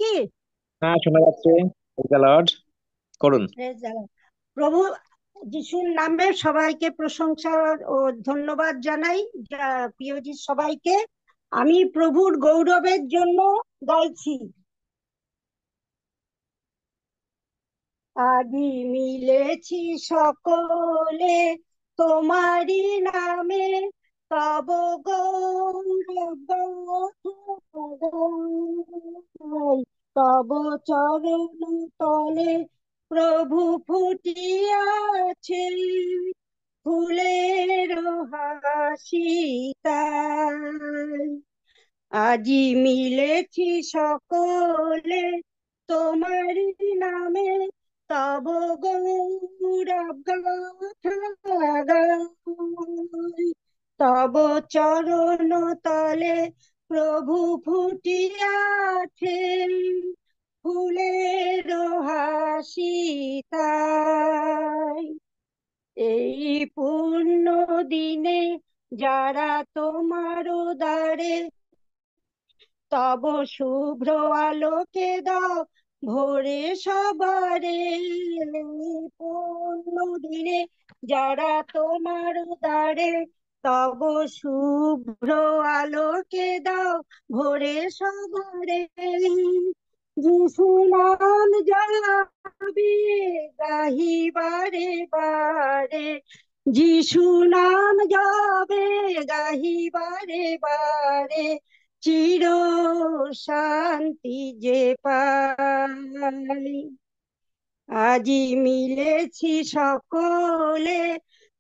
কি? হ্যাঁ, শোনা যাচ্ছে। Praise the lord. করুন। Praise the Lord. প্রভু যিশুর নামে সবাইকে প্রশংসা ও ধন্যবাদ জানাই। প্রিয়জি সবাইকে আমি প্রভুর গৌরবের জন্য গাইছি। আজি মিলেছি সকলে তোমারি নামে, তব গৌরব গাথাই। তব চরণ তলে প্রভু ফুটিয়াছে ফুলের হাসি তাই। আজি মিলেছি সকলে তোমারি নামে, তব গৌরব গাথা গাই। তব চরণ তলে প্রভু ফুটিয়াছে ফুলের হাসি তাই। এই পূর্ণ দিনে যারা তোমার দ্বারে তব শুভ্র আলোকে দাও ভোরে সবারে। পূর্ণ দিনে যারা তোমার দ্বারে তব শুভ্র আলোকে দাও ভোরে সবারে। যিশু নাম যাবে গাহিবারে বারে, যিশু নাম যাবে গাহিবারে বারে, চির শান্তি যে পাই। আজি মিলেছি সকলে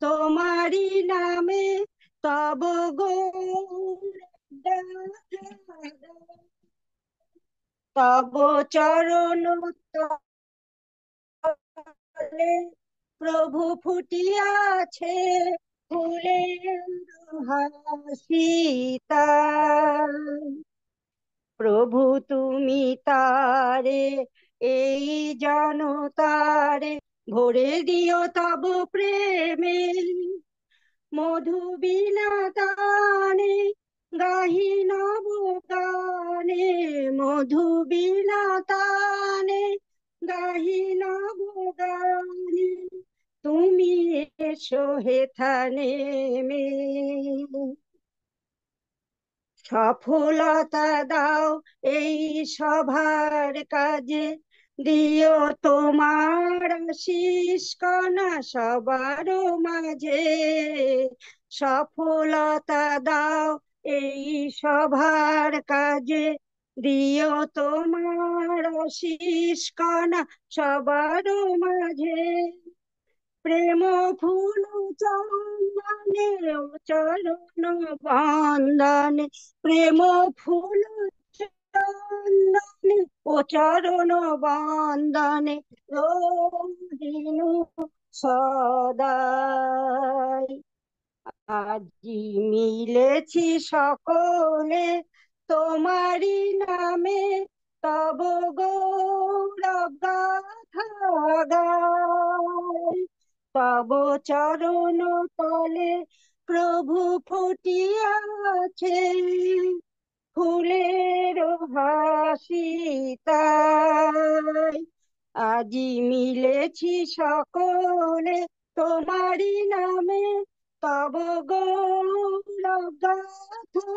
তোমারি নামে, তব গৌরব গাথা, তব চরণ তলে প্রভু ফুটিয়াছে ফুলের হাসি তাই। প্রভু তুমি তারে এই জনতারে ভরে দিও তব প্রেমে, মধু বীণা তানে গাহি নব গানে, মধু বীণা তানে গাহি নব গানে, তুমি এসো হেথা নেমে। সফলতা দাও এই সভার কাজে, দিও তোমার আশিস কণা সবার মাঝে। সফলতা দাও এই সভার কাজে, দিও তোমার আশিস কণা সবার মাঝে। প্রেম ফুল চন্দনে ও চরণ বন্দনে, প্রেম ফুল চন্দনে ও চরণ বন্দনে রহিনু সদাই। আজি মিলেছি সকলে তোমারি নামে, তব গৌরব গাথা গাই। তব চরণ তলে প্রভু ফুটিয়াছে ফুলের হাসি তাই। আজি মিলেছি সকলে তোমারি নামে, তব গৌরব গাথা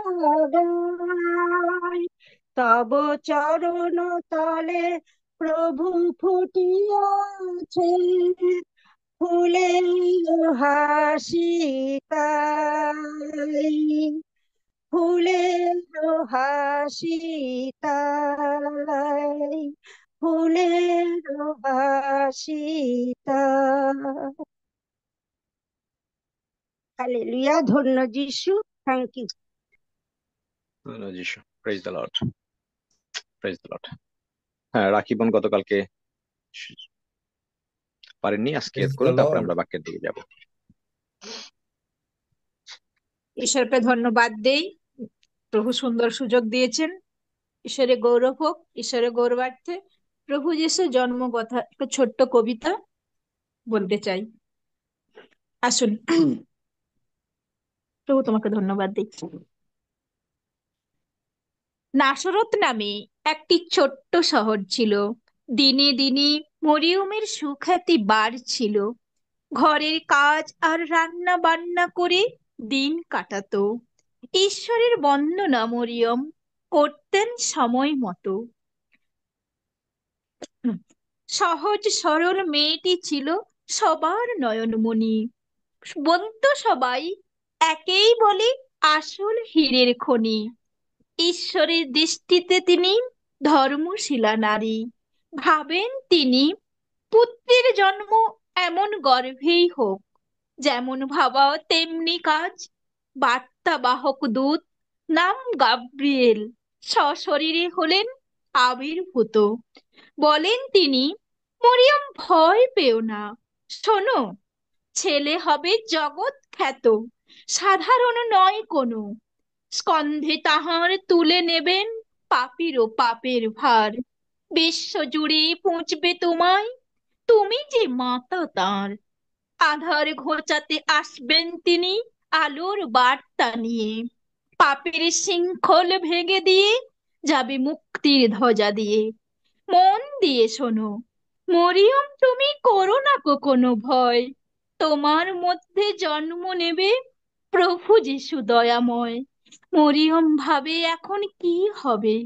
গাই। তব চরণ তলে প্রভু ফুটিয়াছে ফুলের হাসি তাই। ফুলের হাসি তাই, ফুলের হাসি তাই। হালেলুয়া, ধন্য যিশু। Thank you. ধন্যবাদ যিশু। Praise the lord. Praise the lord. হ্যাঁ, রাখি বোন গতকালকে পারেননি, আজকে Praise the করুন, তারপর Lord. আমরা বাক্যের দিকে যাব। ঈশ্বরকে ধন্যবাদ দেই, প্রভু সুন্দর সুযোগ দিয়েছেন। ঈশ্বরের গৌরব হোক, ঈশ্বরের গৌরবার্থে প্রভু যিশুর জন্ম কথা একটা ছোট্ট কবিতা বলতে চাই। আসুন, প্রভু তোমাকে ধন্যবাদ দিচ্ছি। নাসরত নামে একটি ছোট্ট শহর ছিল। দিনে দিনে মরিয়মের সুখ্যাতি বাড়ছিল। ঘরের কাজ আর রান্না বান্না করে দিন কাটাতো। ঈশ্বরের বন্দনা মরিয়ম করতেন সময় মতো। সহজ সরল মেয়েটি ছিল সবার নয়নমণি। বলতো সবাই, একেই বলে আসল হীরের খনি। ঈশ্বরের দৃষ্টিতে তিনি ধর্মশীলা নারী। ভাবেন তিনি, পুত্রের জন্ম এমন গর্ভেই হোক, যেমন ভাবা তেমনি কাজ। বার্তা বাহক দূত, নাম গাব্রিয়েল, সশরীরে হলেন আবির্ভূত। বলেন তিনি, মরিয়ম ভয় পেও না, শোনো, ছেলে হবে জগৎ খ্যাত, সাধারণ নয় কোনো। স্কন্ধে তাহার তুলে নেবেন পাপীর পাপের ভার। বিশ্ব জুড়ে পৌঁছবে তোমায়, তুমি যে মাতা তাঁর। আধার ঘোচাতে আসবেন তিনি আলোর বার্তা নিয়ে। পাপের শৃঙ্খল ভেঙে দিয়ে যাবে মুক্তির ধ্বজা দিয়ে। মন দিয়ে শোনো, মরিয়ম তুমি করো না কোনো ভয়। তোমার মধ্যে জন্ম নেবে প্রভু যিশু দয়াময়। মরিয়ম ভাবে এখন কি হবে,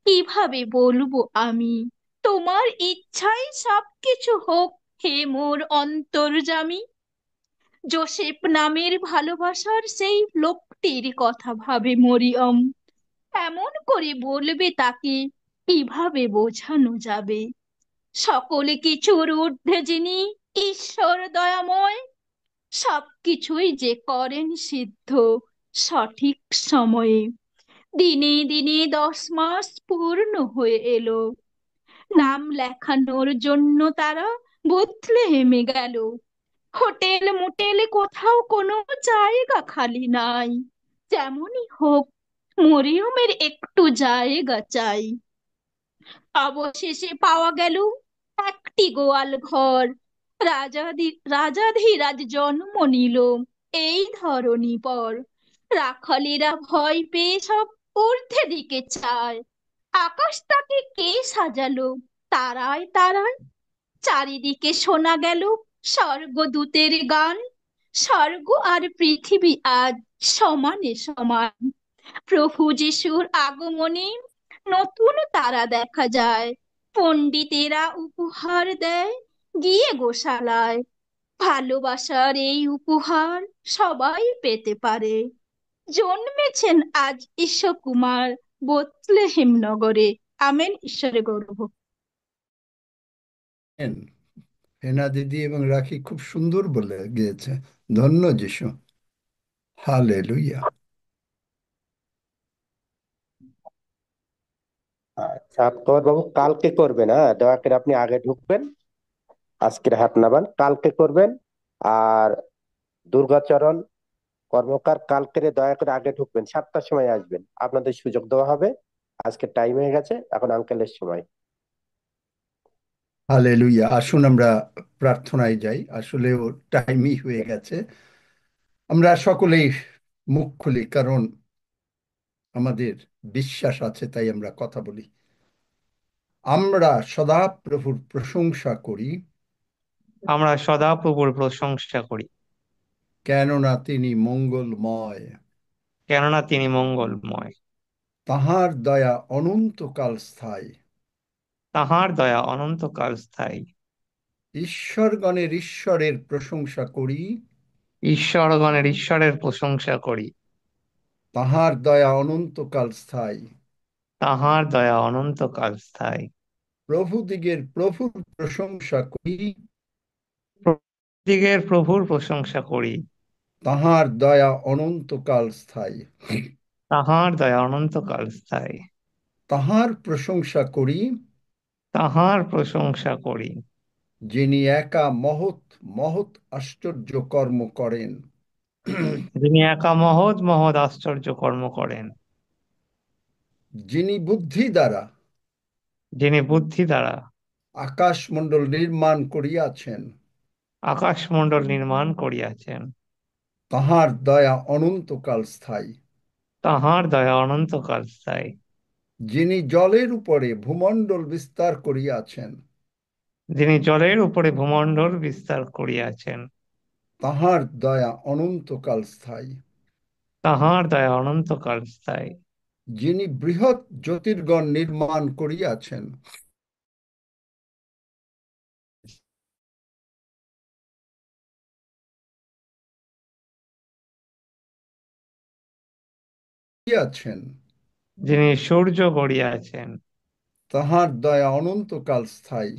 কিভাবে বলবো আমি। তোমার ইচ্ছাই সবকিছু হোক হে মোর অন্তর্যামী। যোসেফ নামের ভালোবাসার সেই লোকটির কথা ভাবে মরিয়ম। এমন করে বলবে তাকে, কিভাবে বোঝানো যাবে। সকলে কিছুর ঊর্ধ্বে যিনি ঈশ্বর দয়াময়, সবকিছুই যে করেন সিদ্ধ সঠিক সময়ে। দিনে দিনে 10 মাস পূর্ণ হয়ে এলো। নাম লেখানোর জন্য তারা বেথলেহেমে গেল। হোটেল মোটেলে কোথাও কোনো জায়গা খালি নাই। যেমনই হোক, মরিয়মের একটু জায়গা চাই। অবশেষে পাওয়া গেল একটি গোয়াল ঘর। রাজাধিরাজ জন্ম নিল এই ধরনী পর। রাখালেরা ভয় পেয়ে সব ঊর্ধ্বে দিকে চায়। আকাশটাকে কে সাজালো তারায় তারায়। চারিদিকে শোনা গেল স্বর্গদূতের গান। স্বর্গ আর পৃথিবী আজ সমানে সমান। প্রভু যিশুর আগমনে নতুন তারা দেখা যায়। পণ্ডিতেরা উপহার দেয় গিয়ে গোশালায়। ভালোবাসার এই উপহার সবাই পেতে পারে। জন্মেছেন আজ ঈশ্বকুমার বেথলেহেম নগরে। আমেন। ঈশ্বরে গৌরব হোক। হেনা দিদি এবং রাখি খুব সুন্দর বলে গিয়েছে। ধন্য যিশু। হালেলুয়া। আচ্ছা, আতকর বাবু কালকে করবেন, হ্যাঁ দয়া করে আপনি আগে ঢুকবেন। আজকের হাত নামান কালকে করবেন। আর দুর্গাচরণ কর্মকার কালকে দয়া করে আগে ঢুকবেন, 7টার সময় আসবেন, আপনাদের সুযোগ দেওয়া হবে। আজকে টাইম হয়ে গেছে, এখন আঙ্কেলের সময়। হালেলুয়া। আসুন আমরা প্রার্থনায় যাই, আসলে ও টাইমই হয়ে গেছে। আমরা সকলেই মুখ খুলি, কারণ আমাদের বিশ্বাস আছে তাই আমরা কথা বলি। আমরা সদা প্রভুর প্রশংসা করি, আমরা সদা প্রভুর প্রশংসা করি, কেননা তিনি মঙ্গলময়। কেননা তিনি মঙ্গলময়। তাহার দয়া অনন্তকাল স্থায়ী। তাহার দয়া অনন্তকাল স্থায়ী। ঈশ্বরগণের ঈশ্বরের প্রশংসা করি, ঈশ্বরগণের ঈশ্বরের প্রশংসা করি, তাহার দয়া অনন্তকাল স্থায়ী। তাহার দয়া অনন্তকাল স্থায়ী। প্রভুদিগের প্রভুর প্রশংসা করি, দিগের প্রভুর প্রশংসা করি, তাহার দয়া অনন্তকাল স্থায়ী। তাহার দয়া অনন্তকাল স্থায়ী। তাহার প্রশংসা করি, তাহার প্রশংসা করি, যিনি একা মহৎ মহৎ আশ্চর্য কর্ম করেন। যিনি একা মহৎ মহৎ আশ্চর্য কর্ম করেন। যিনি বুদ্ধি দ্বারা যিনি বুদ্ধি দ্বারা আকাশমণ্ডল নির্মাণ করিয়াছেন। আকাশমণ্ডল নির্মাণ করিয়াছেন। তাহার দয়া অনন্তকাল স্থায়ী। তাহার দয়া অনন্তকাল স্থায়ী। যিনি জলের উপরে ভূমণ্ডল বিস্তার করিয়াছেন, যিনি জলের উপরে ভূমণ্ডল বিস্তার করিয়াছেন, তাহার দয়া অনন্তকাল স্থায়ী। তাহার দয়া অনন্তকাল স্থায়ী। যিনি বৃহৎ জ্যোতির্গণ নির্মাণ করিয়াছেন, যিনি সূর্য গড়িয়াছেন, তাহার দয়া অনন্তকাল স্থায়ী।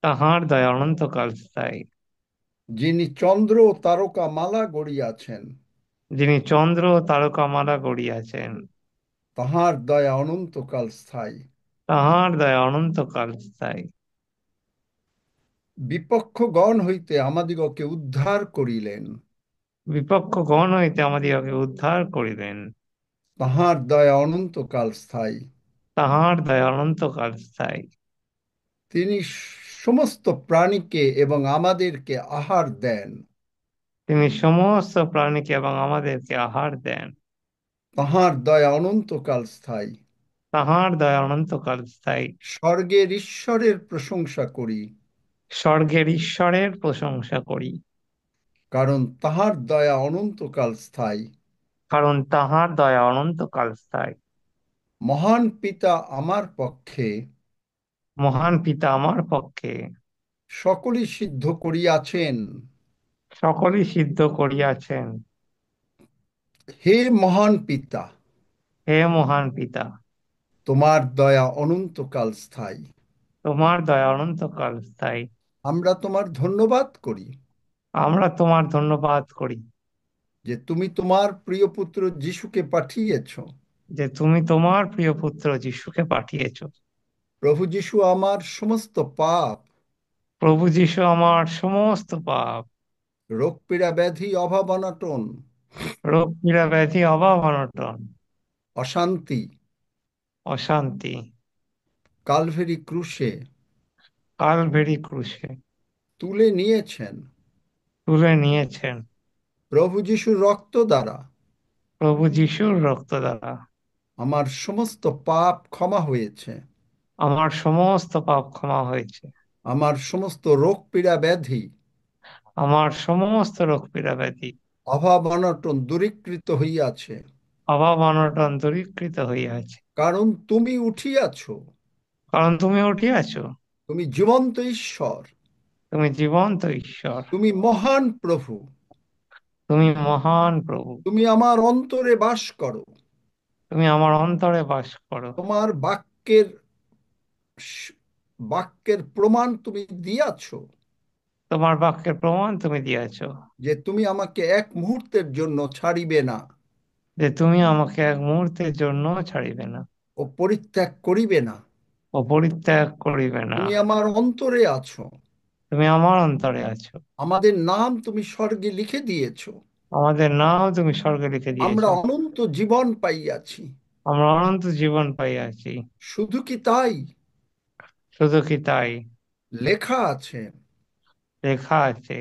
তাহার দয়া অনন্তকাল স্থায়ী। যিনি চন্দ্র ও তারকা মালা গড়িয়াছেন, যিনি চন্দ্র ও তারকামালা গড়িয়াছেন, তাহার দয়া অনন্তকাল স্থায়ী। তাহার দয়া অনন্তকাল স্থায়ী। বিপক্ষগণ হইতে আমাদিগকে উদ্ধার করিলেন, বিপক্ষগণ হইতে আমাদিগকে উদ্ধার করিলেন, তাহার দয়া অনন্তকাল স্থায়ী। তাহার দয়া অনন্তকাল স্থায়ী। তিনি সমস্ত প্রাণীকে এবং আমাদেরকে আহার দেন, তিনি সমস্ত প্রাণীকে এবং আমাদেরকে আহার দেন, তাহার দয়া অনন্তকাল স্থায়ী। তাহার দয়া অনন্তকাল স্থায়ী। স্বর্গের ঈশ্বরের প্রশংসা করি, স্বর্গের ঈশ্বরের প্রশংসা করি, কারণ তাহার দয়া অনন্তকাল স্থায়ী। কারণ তাহার দয়া অনন্তকাল স্থায়ী। মহান পিতা আমার পক্ষে মহান পিতা আমার পক্ষে সকলই সিদ্ধ করিয়াছেন। সকলই সিদ্ধ করিয়াছেন। হে মহান পিতা, হে মহান পিতা, তোমার দয়া অনন্তকাল স্থায়ী। তোমার দয়া অনন্তকাল স্থায়ী। আমরা তোমার ধন্যবাদ করি আমরা তোমার ধন্যবাদ করি যে তুমি তোমার প্রিয় পুত্র যিশুকে পাঠিয়েছ। যে তুমি তোমার প্রিয় পুত্র যিশুকে পাঠিয়েছ। প্রভু যিশু আমার সমস্ত পাপ, প্রভু যিশু আমার সমস্ত পাপ, রোগ পীড়া ব্যাধি অভাব অনটন, রোগ পীড়া ব্যাধি অভাব অনটন, অশান্তি অশান্তি কালভেরি ক্রুশে কালভেরি ক্রুশে তুলে নিয়েছেন। তুলে নিয়েছেন। প্রভু যিশুর রক্ত দ্বারা প্রভু যিশুর রক্ত দ্বারা আমার সমস্ত পাপ ক্ষমা হয়েছে। আমার সমস্ত পাপ ক্ষমা হয়েছে। আমার সমস্ত রোগ পীড়া ব্যাধি আমার সমস্ত রোগ পীড়া ব্যাধি অভাব অনটন দূরীকৃত হইয়াছে, অভাব অনটন দূরীকৃত হইয়াছে। কারণ তুমি উঠিয়াছ। কারণ তুমি উঠিয়াছ। তুমি জীবন্ত ঈশ্বর, তুমি জীবন্ত ঈশ্বর, তুমি মহান প্রভু, তুমি মহান প্রভু, তুমি আমার অন্তরে বাস করো। তুমি আমার অন্তরে বাস করো। তোমার বাক্যের প্রমাণ তুমি দিয়াছ তোমার বাক্যের প্রমাণ তুমি দিয়েছ যে তুমি আমাকে এক মুহূর্তের জন্য ছাড়িবে না যে তুমি আমাকে এক মুহূর্তের জন্য ছাড়িবে না ও পরিত্যাগ করিবে না। ও পরিত্যাগ করিবে না। তুমি আমার অন্তরে আছো, তুমি আমার অন্তরে আছো। আমাদের নাম তুমি স্বর্গে লিখে দিয়েছ। আমাদের নাম তুমি স্বর্গে লিখে দিয়েছ। আমরা অনন্ত জীবন পাইয়াছি। আমরা অনন্ত জীবন পাইয়াছি। শুধু কি তাই, শুধু কি তাই, লেখা আছে লেখা আছে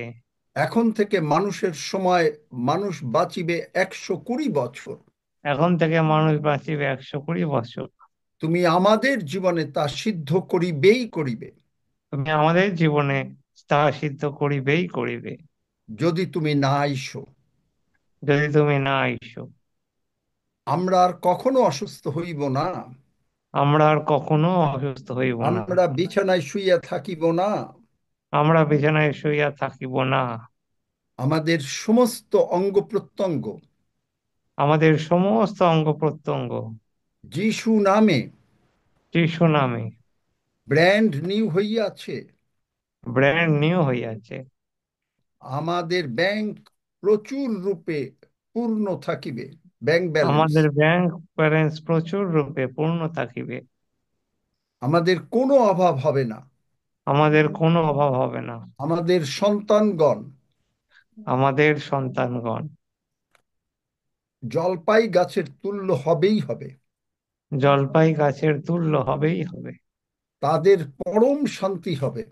এখন থেকে মানুষের সময় মানুষ বাঁচিবে 120 বছর। এখন থেকে মানুষ বাঁচিবে 120 বছর। তুমি আমাদের জীবনে তা সিদ্ধ করিবেই করিবে, তুমি আমাদের জীবনে তাহা সিদ্ধ করিবেই করিবে, যদি তুমি না আইসো। যদি তুমি না আইসো। আমরা আর কখনো অসুস্থ হইব না, আমরা আর কখনো অসুস্থ হইব না, আমরা বিছানায় শুইয়া থাকিব না। আমরা বিছানায় শুইয়া থাকিব না। আমাদের সমস্ত অঙ্গ প্রত্যঙ্গ আমাদের সমস্ত অঙ্গ প্রত্যঙ্গ যিশু নামে যিশু নামে ব্র্যান্ড নিউ হইয়াছে। ব্র্যান্ড নিউ হইয়াছে। আমাদের ব্যাংক প্রচুর রূপে পূর্ণ থাকিবে, ব্যাংক ব্যালেন্স। আমাদের ব্যাংক ব্যালেন্স প্রচুর রূপে পূর্ণ থাকিবে। আমাদের কোনো অভাব হবে না। আমাদের কোনো অভাব হবে না। আমাদের সন্তানগণ আমাদের সন্তানগণ জলপাই গাছের তুল্য হবেই হবে। জলপাই গাছের তুল্য হবেই হবে। তাদের পরম শান্তি হবে।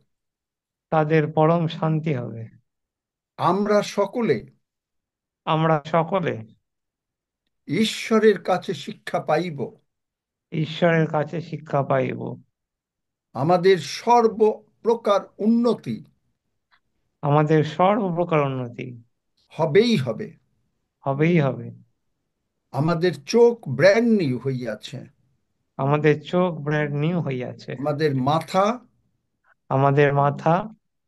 তাদের পরম শান্তি হবে। আমরা সকলে আমরা সকলে ঈশ্বরের কাছে শিক্ষা পাইব। ঈশ্বরের কাছে শিক্ষা পাইব। আমাদের সর্বপ্রকার উন্নতি আমাদের সর্বপ্রকার উন্নতি হবেই হবে। হবেই হবে। আমাদের চোখ ব্র্যান্ড নিউ হইয়াছে। আমাদের চোখ ব্র্যান্ড নিউ হইয়াছে। আমাদের মাথা, আমাদের মাথা,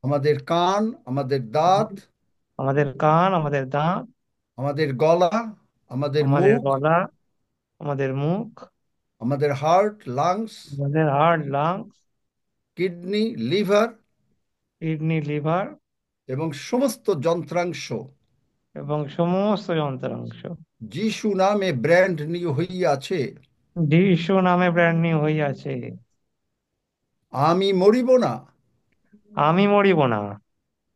আমাদের কান, আমাদের দাঁত, আমাদের কান, আমাদের দাঁত, আমাদের গলা, আমাদের আমাদের মুখ, গলা, আমাদের মুখ, আমাদের হার্ট, লাংস, আমাদের heart, lungs, kidney, liver kidney, liver এবং সমস্ত যন্ত্রাংশ এবং সমস্ত যন্ত্রাংশ যিশু নামে ব্র্যান্ড নিউ হইয়াছে। যিশু নামে ব্র্যান্ড নিউ হইয়াছে। আমি মরিব না, আমি মরিব না,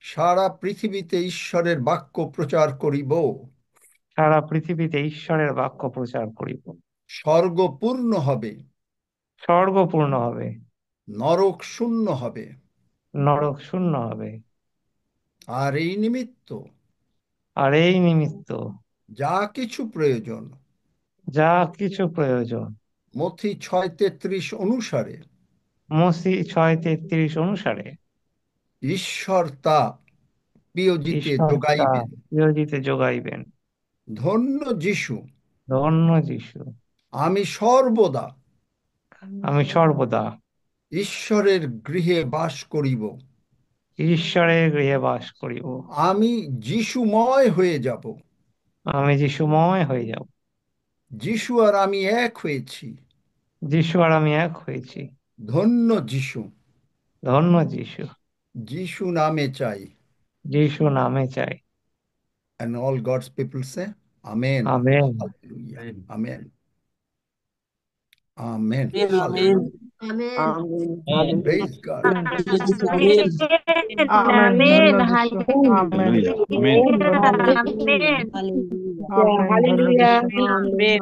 সারা পৃথিবীতে ঈশ্বরের বাক্য প্রচার করিব। সারা পৃথিবীতে ঈশ্বরের বাক্য প্রচার করিব। স্বর্গ পূর্ণ হবে, স্বর্গ পূর্ণ হবে, নরক শূন্য হবে। নরক শূন্য হবে। আর এই নিমিত্ত আর এই নিমিত্ত যা কিছু প্রয়োজন যা কিছু প্রয়োজন মথি 6:33 অনুসারে মসি 6:33 অনুসারে ঈশ্বর তা প্রিয়জিতে ঈশ্বর তা যোগাইবেন। প্রিয়জিতে যোগাইবেন। ধন্য যিশু, ধন্য যিশু। আমি সর্বদা আমি সর্বদা ঈশ্বরের গৃহে বাস করিব। ঈশ্বরের গৃহে বাস করিব। আমি যিশুময় হয়ে যাব। আমি যিশুময় হয়ে যাব। যিশু আর আমি এক হয়েছি। যিশু আর আমি এক হয়েছি। ধন্য যিশু। ধন্য যিশু। যিশু নামে চাই। যিশু নামে চাই। And all God's people say, Amen. Amen. Hallelujah. Amen. Amen. Amen. Hallelujah. Amen. Amen. Praise God. Amen. Amen. Hallelujah. Amen. Amen. Hallelujah. Amen. Amen.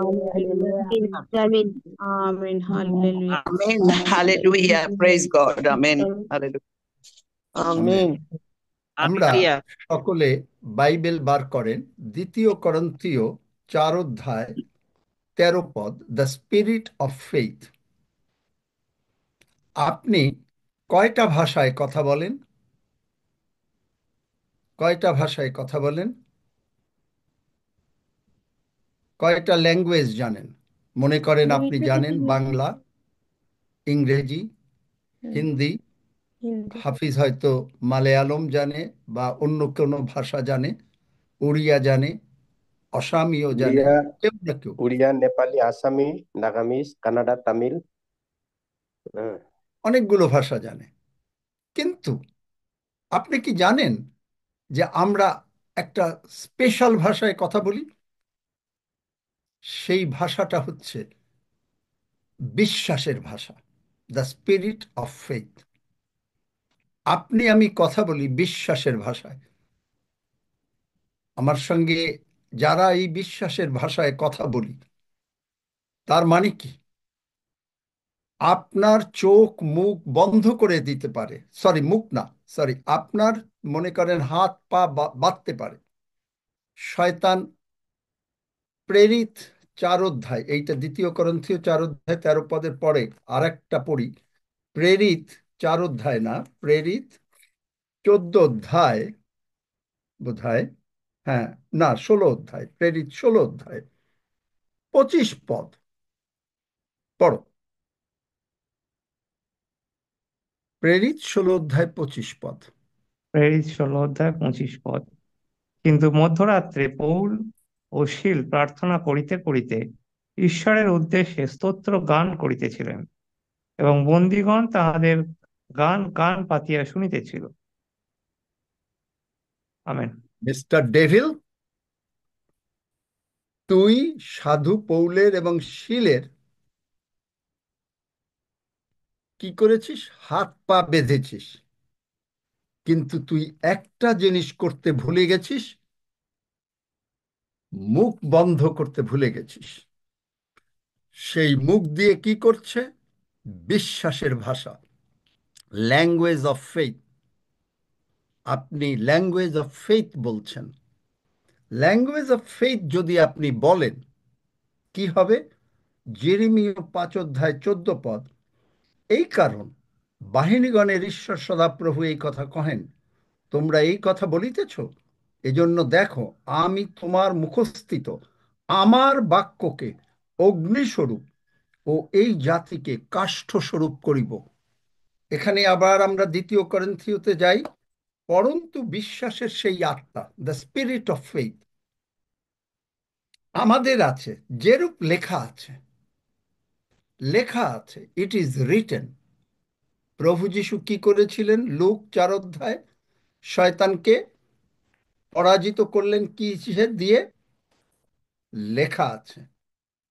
Amen. Hallelujah. Amen. Hallelujah. Praise God. Amen. Hallelujah. Amen. আমরা Hallelujah. সকলে Bible বার করেন 2 করন্থীয় 4:13 the spirit of faith. আপনি কয়টা ভাষায় কথা বলেন? কয়টা ভাষায় কথা বলেন? কয়টা ল্যাঙ্গুয়েজ জানেন? মনে করেন আপনি জানেন বাংলা, ইংরেজি, হিন্দি, হাফিজ হয়তো মালয়ালম জানে বা অন্য কোনো ভাষা জানে, উড়িয়া জানে, অসামীয় জানে, উড়িয়া কেউ না কেউ উড়িয়া, নেপালি, আসামি, নাগামিজ, কানাডা, তামিল। হ্যাঁ। অনেকগুলো ভাষা জানে। কিন্তু আপনি কি জানেন যে আমরা একটা স্পেশাল ভাষায় কথা বলি? সেই ভাষাটা হচ্ছে বিশ্বাসের ভাষা, দ্য স্পিরিট অফ ফেইথ। আপনি আমি কথা বলি বিশ্বাসের ভাষায়। আমার সঙ্গে যারা এই বিশ্বাসের ভাষায় কথা বলি, তার মানে কি? আপনার চোখ মুখ বন্ধ করে দিতে পারে, সরি মুখ না, সরি আপনার মনে করেন হাত পা বাঁধতে পারে। শয়তান প্রেরিত 4 অধ্যায়, এইটা 2 করন্থীয় 4:13 পরে আরেকটা পড়ি। প্রেরিত 4 অধ্যায় না, প্রেরিত 14 অধ্যায় বোধহয়, হ্যাঁ না 16 অধ্যায়, প্রেরিত 16 অধ্যায় 25 পদ পড়ো। প্রেরিত 16 অধ্যায় 25 পদ। প্রেরিত 16:25 কিন্তু মধ্যরাত্রে পৌল ও শীল প্রার্থনা করিতে করিতে ঈশ্বরের উদ্দেশ্যে স্তোত্র গান করিতেছিলেন এবং বন্দীগণ তাহাদের গান কান পাতিয়া শুনিতেছিল। আমেন। মিস্টার ডেভিল, তুই সাধু পৌলের এবং শীলের কি করেছিস? হাত পা বেঁধেছিস, কিন্তু তুই একটা জিনিস করতে ভুলে গেছিস, মুখ বন্ধ করতে ভুলে গেছিস। সেই মুখ দিয়ে কি করছে? বিশ্বাসের ভাষা, ল্যাঙ্গুয়েজ অফ ফেইথ। আপনি ল্যাঙ্গুয়েজ অফ ফেইথ বলছেন। ল্যাঙ্গুয়েজ অফ ফেইথ যদি আপনি বলেন, কি হবে? যেরেমিয়া 5 অধ্যায় 14 পদ। এই কারণ বাহিনীগণের ঈশ্বর সদাপ্রভু এই কথা কহেন, তোমরা এই কথা বলিতেছ, এজন্য দেখো আমি তোমার মুখস্থিত আমার বাক্যকে অগ্নিস্বরূপ ও এই জাতিকে কাষ্ঠস্বরূপ করিব। এখানে আবার আমরা 2 করিন্থীয়তে যাই। পরন্তু বিশ্বাসের সেই আত্মা, দ্য স্পিরিট অফ ফেইথ, আমাদের আছে, যেরূপ লেখা আছে। লেখা আছে, ইট ইজ রিটেন। প্রভু যিশু কি করেছিলেন? লুক 4 অধ্যায় শয়তানকে পরাজিত করলেন কিসের দিয়ে? লেখা আছে।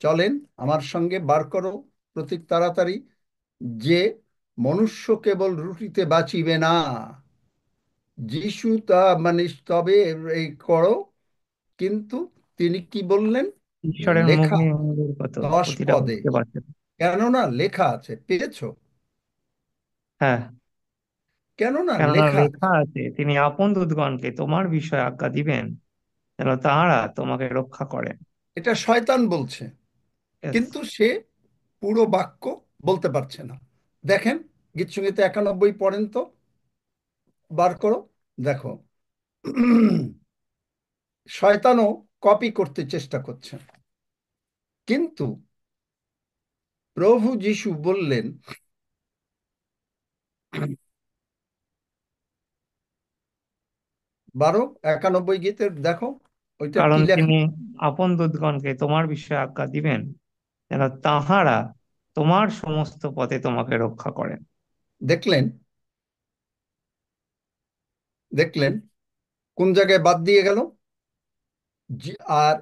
চলেন আমার সঙ্গে বার করো প্রতীক তাড়াতাড়ি, যে মনুষ্য কেবল রুটিতে বাঁচিবে না। যিশু তা মানে তবে এই করো, কিন্তু তিনি কি বললেন? ঈশ্বরের মুখ লেখা নিয়ে আমাদের কত 10 প্রতিটা পদে, বুঝতে পারছে না। কেননা লেখা আছে। পেয়েছো? হ্যাঁ, কেননা কেননা লেখা লেখা আছে। আছে, তিনি আপন দূতগণকে তোমার বিষয়ে আজ্ঞা দিবেন যেন তাহারা তোমাকে রক্ষা করেন। এটা শয়তান বলছে, Yes. কিন্তু সে পুরো বাক্য বলতে পারছে না। দেখেন গীতসংগীতে 91 পড়েন তো, বার করো, দেখো। শয়তানও কপি করতে চেষ্টা করছে, কিন্তু প্রভু যিশু বললেন, 91 গীতের দেখো ওইটা কারণ কি লেখা। তিনি আপন দূতগণকে তোমার বিষয়ে আজ্ঞা দিবেন যেন তাহারা তোমার সমস্ত পথে তোমাকে রক্ষা করেন। দেখলেন? দেখলেন কোন জায়গায় বাদ দিয়ে গেল? আর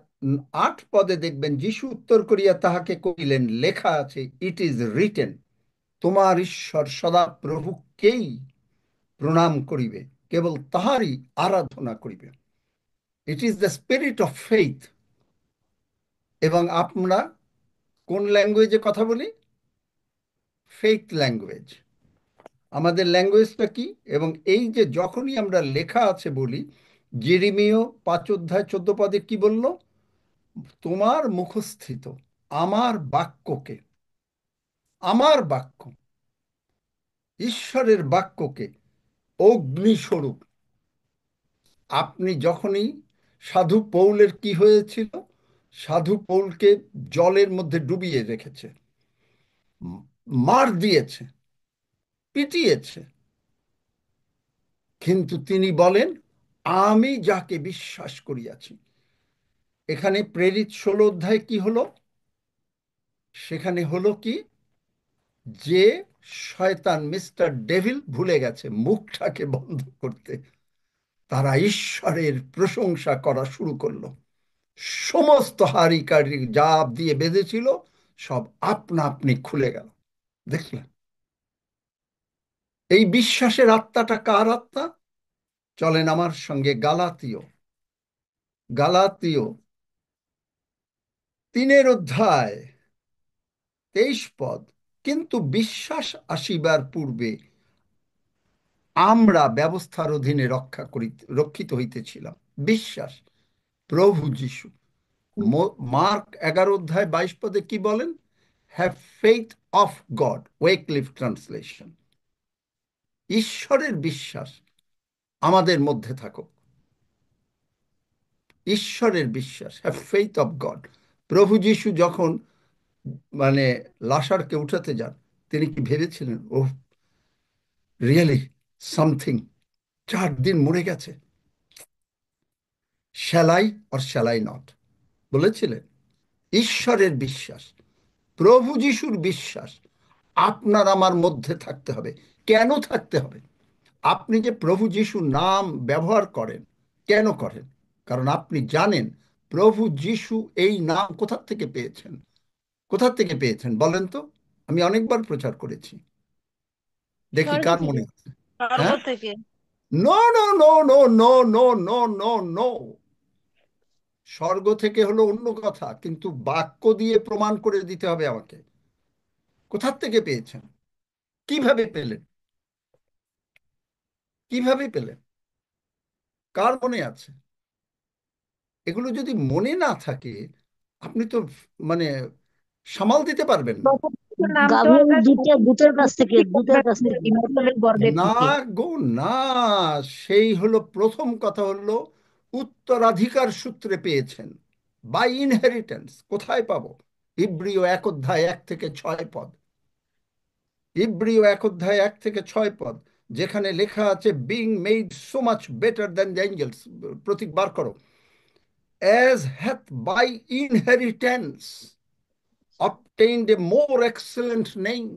8 পদে দেখবেন, যিশু উত্তর করিয়া তাহাকে কহিলেন, লেখা আছে, ইট ইজ রিটেন, তোমার ঈশ্বর সদা প্রভুকেই প্রণাম করিবে, কেবল তাহারই আরাধনা করিবে। It is the spirit of faith. এবং আমরা কোন ল্যাঙ্গুয়েজে কথা বলি? Faith language. আমাদের ল্যাঙ্গুয়েজটা কি? এবং এই যে যখনই আমরা লেখা আছে বলি, যেরেমিয়া 5 অধ্যায় 14 পদে কি বলল? তোমার মুখস্থিত আমার বাক্যকে, আমার বাক্য, ঈশ্বরের বাক্যকে অগ্নিস্বরূপ। আপনি যখনই, সাধু পৌলের কি হয়েছিল? সাধু পৌলকে জলের মধ্যে ডুবিয়ে রেখেছে, মার দিয়েছে, পিটিয়েছে, কিন্তু তিনি বলেন, আমি যাকে বিশ্বাস করিয়াছি। এখানে প্রেরিত 16 অধ্যায় কি হলো? সেখানে হলো কি, যে শয়তান মিস্টার ডেভিল ভুলে গেছে মুখটাকে বন্ধ করতে, তারা ঈশ্বরের প্রশংসা করা শুরু করলো। সমস্ত হাঁড়ি কাঠি জাপ দিয়ে বেঁধেছিল, সব আপনা আপনি খুলে গেল। দেখলেন? এই বিশ্বাসের আত্মাটা কার আত্মা? চলেন আমার সঙ্গে গালাতীয়, গালাতীয় 3 অধ্যায় 23 পদ। কিন্তু বিশ্বাস আসিবার পূর্বে আমরা ব্যবস্থার অধীনে রক্ষিত হইতেছিলাম। বিশ্বাস, প্রভু যিশু। মার্ক 11 অধ্যায় 22 পদে কি বলেন? Have faith of God, Wycliffe translation. ঈশ্বরের বিশ্বাস আমাদের মধ্যে থাকুক। ঈশ্বরের বিশ্বাস, হ্যাভ ফেইথ অফ গড। প্রভু যিশু যখন মানে লাসারকে উঠাতে যান, তিনি কি ভেবেছিলেন, ও রিয়েলি সামথিং, 4 দিন মরে গেছে, শ্যালাই অর শ্যালাই নট বলেছিলেন? ঈশ্বরের বিশ্বাস, প্রভু যিশুর বিশ্বাস আপনার আমার মধ্যে থাকতে হবে। কেন থাকতে হবে? আপনি যে প্রভু যিশুর নাম ব্যবহার করেন, কেন করেন? কারণ আপনি জানেন প্রভু যিশু এই নাম কোথা থেকে পেয়েছেন। কোথা থেকে পেয়েছেন বলেন তো? আমি অনেকবার প্রচার করেছি, দেখি স্বর্গ কার থেকে। মনে আছে। স্বর্গ হ্যাঁ, থেকে। No no no no no no no no no. স্বর্গ থেকে হলো অন্য কথা, কিন্তু বাক্য দিয়ে প্রমাণ করে দিতে হবে আমাকে। কোথা থেকে পেয়েছেন? কিভাবে পেলেন? কিভাবে পেলেন? কার মনে আছে? এগুলো যদি মনে না থাকে, আপনি তো মানে সামাল দিতে পারবেন না। প্রথম নাম তো গাভীর আমরা দুটোর কাছ থেকে হিমাচলের গর্ভের না থেকে। গো না, সেই হলো প্রথম কথা, হলো উত্তরাধিকার সূত্রে পেয়েছেন, বাই ইনহেরিটেন্স। কোথায় পাবো? ইব্রিয় 1 অধ্যায় 1 থেকে 6 পদ। ইব্রিয় 1 অধ্যায় 1 থেকে 6 পদ, যেখানে লেখা আছে being made so much better than the angels. প্রতীক বার করো। As hath by inheritance obtained a more excellent name.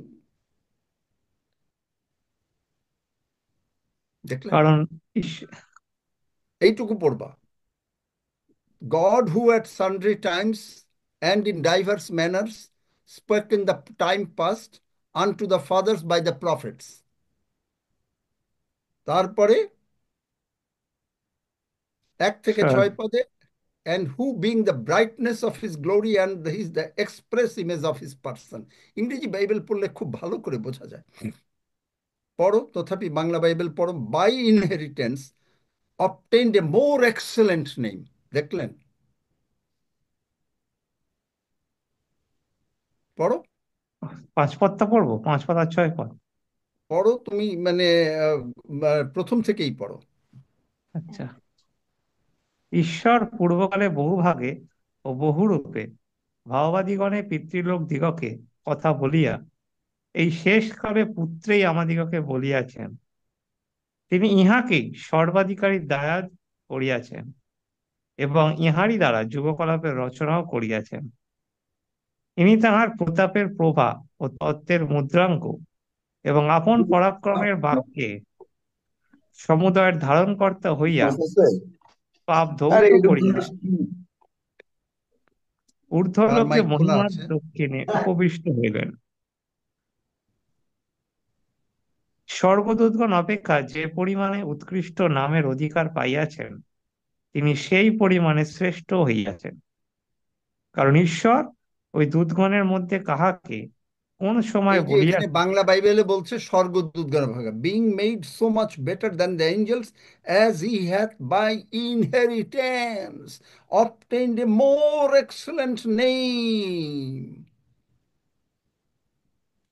দেখলেন? কারণ এইটুকু পড়বা। God, who at sundry times and in diverse manners spake in the time past unto the fathers by the prophets. তারপরে 1 থেকে 6 পদে, and who being the brightness of his glory and is the express image of his person. ইংরেজি Bible পড়লে খুব ভালো করে বোঝা যায়। পড়ো, তথাপি বাংলা বাইবেল পড়ো। By inheritance obtained a more excellent name. দেখলেন? পড়ো 5 পদটা পড়বো, 5 পদ আর 6 পদ। পড়ো তুমি, মানে প্রথম থেকেই পড়ো। আচ্ছা। ঈশ্বর পূর্বকালে বহুভাগে ও বহুরূপে ভাববাদিগণে পিতৃলোক দিগকে কথা বলিয়া এই শেষকালে পুত্রেই আমাদিগকে বলিয়াছেন। তিনি ইহাকেই সর্বাধিকারী দায়াদ করিয়াছেন এবং ইহারই দ্বারা যুগকলাপের রচনাও করিয়াছেন। ইনি তাহার প্রতাপের প্রভা ও তত্ত্বের মুদ্রাঙ্ক এবং আপন পরাক্রমের বাক্যে সমুদয়ের ধারণকর্তা হইয়া পাপ ধৌত করিয়া ঊর্ধ্বলোকে মাইক খোলা মহিমার আছে। দক্ষিণে উপবিষ্ট হইলেন। স্বর্গদূতগণ অপেক্ষা যে পরিমাণে উৎকৃষ্ট নামের অধিকার পাইয়াছেন, তিনি সেই পরিমাণে শ্রেষ্ঠ হইয়াছেন। কারণ ঈশ্বর ওই দূতগণের মধ্যে কাহাকে কোন সময় এই যে বলিয়া এখানে বাংলা বাইবেলে বলছে স্বর্গদূতগণ ভাগে, being made so much better than the angels as he hath by inheritance obtained a more excellent name.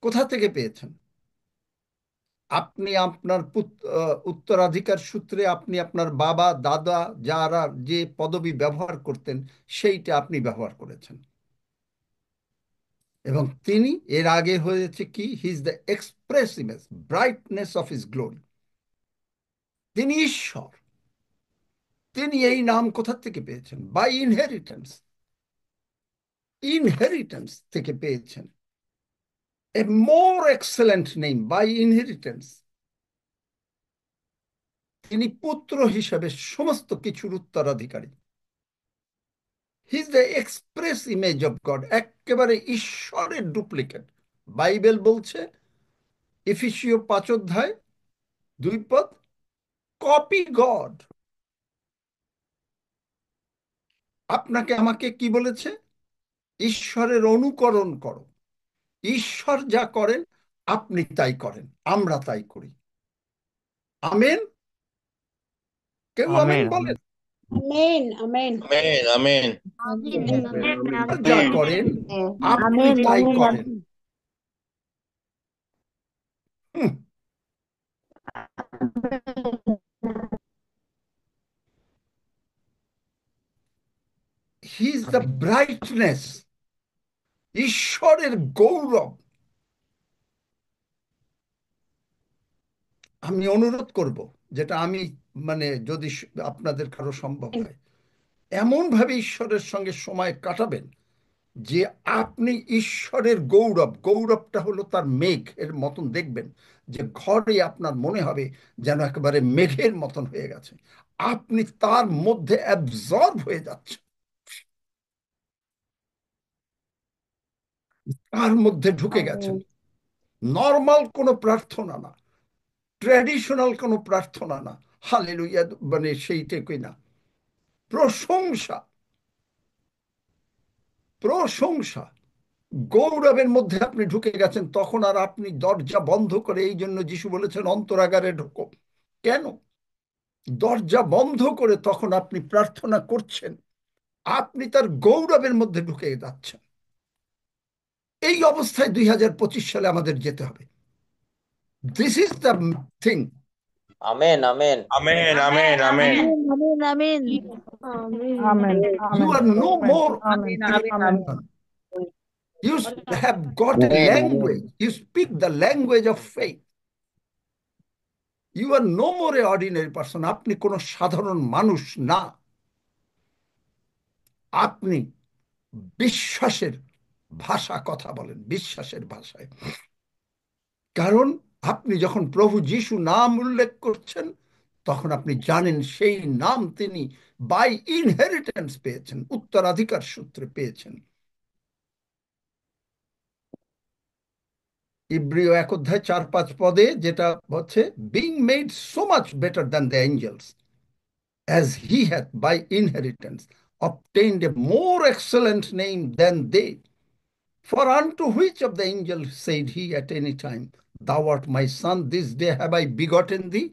কোথা থেকে পেয়েছেন? আপনি আপনার উত্তরাধিকার সূত্রে আপনি আপনার বাবা দাদা যারা যে পদবি ব্যবহার করতেন সেইটা আপনি ব্যবহার করেছেন। এবং তিনি এর আগে হয়েছে কি, he is the express image, brightness of his glory. তিনি ঈশ্বর। তিনি এই নাম কোথা থেকে পেয়েছেন? By inheritance. ইনহেরিটেন্স থেকে পেয়েছেন। এ মোর এক্সেলেন্ট নেম বাই ইনহেরিটেন্স। তিনি পুত্র হিসাবে সমস্ত কিছুর উত্তরাধিকারী। He is the express image of god, একেবারে ঈশ্বরের ডুপ্লিকেট। বাইবেল বলছে এফেসীয় 5 অধ্যায় 2 পদ, কপি গড। আপনাকে আমাকে কি বলেছে? ঈশ্বরের অনুকরণ করো। ঈশ্বর যা করেন আপনি তাই করেন, আমরা তাই করি। আমেন। কেউ আমেন আমেন। বলেন? আমেন আমেন Amen. Amen. ঈশ্বর যা করেন আপনি আমেন তাই আমেন করেন। হি ইজ দ্য ব্রাইটনেস, ঈশ্বরের গৌরব। আমি অনুরোধ করব, যেটা আমি মানে যদি আপনাদের কারো সম্ভব হয়, এমন ভাবে ঈশ্বরের সঙ্গে সময় কাটাবেন যে আপনি ঈশ্বরের গৌরব, গৌরবটা হলো তার মেঘ এর মতন দেখবেন, যে ঘরে আপনার মনে হবে যেন একেবারে মেঘের মতন হয়ে গেছে, আপনি তার মধ্যে অ্যাবজর্ব হয়ে যাচ্ছেন, তার মধ্যে ঢুকে গেছেন। নর্মাল কোনো প্রার্থনা না, ট্র্যাডিশনাল কোনো প্রার্থনা না, হালেলুয়া মানে সেইটাই না, প্রশংসা, প্রশংসা, গৌরবের মধ্যে আপনি ঢুকে গেছেন। তখন আর আপনি দরজা বন্ধ করে, এই জন্য যিশু বলেছেন অন্তরাগারে ঢোকো। কেন? দরজা বন্ধ করে তখন আপনি প্রার্থনা করছেন, আপনি তার গৌরবের মধ্যে ঢুকে যাচ্ছেন। এই অবস্থায় 2025 সালে আমাদের যেতে হবে। This is the thing. Amen, amen. Amen, amen, amen. Amen, amen. Amen. You Amen. are no Amen. more Amen. Christian. Amen. You have got a Amen, language. You speak the language of faith. You are no more a ordinary person. আপনি কোনো সাধারণ মানুষ না, আপনি বিশ্বাসের ভাষা কথা বলেন, বিশ্বাসের ভাষায়। কারণ আপনি যখন প্রভু যিশু নাম উল্লেখ করছেন, তখন আপনি জানেন সেই নাম তিনি বাই ইনহেরিটেন্স পেয়েছেন, উত্তরাধিকার সূত্রে পেয়েছেন। ইব্রিয় 1 অধ্যায় 4-5 পদে যেটা হচ্ছে, being made so much better than the angels, as he hath by inheritance obtained a more excellent name than they. For unto which of the angels said he at any time, Thou art my son, this day have I begotten thee?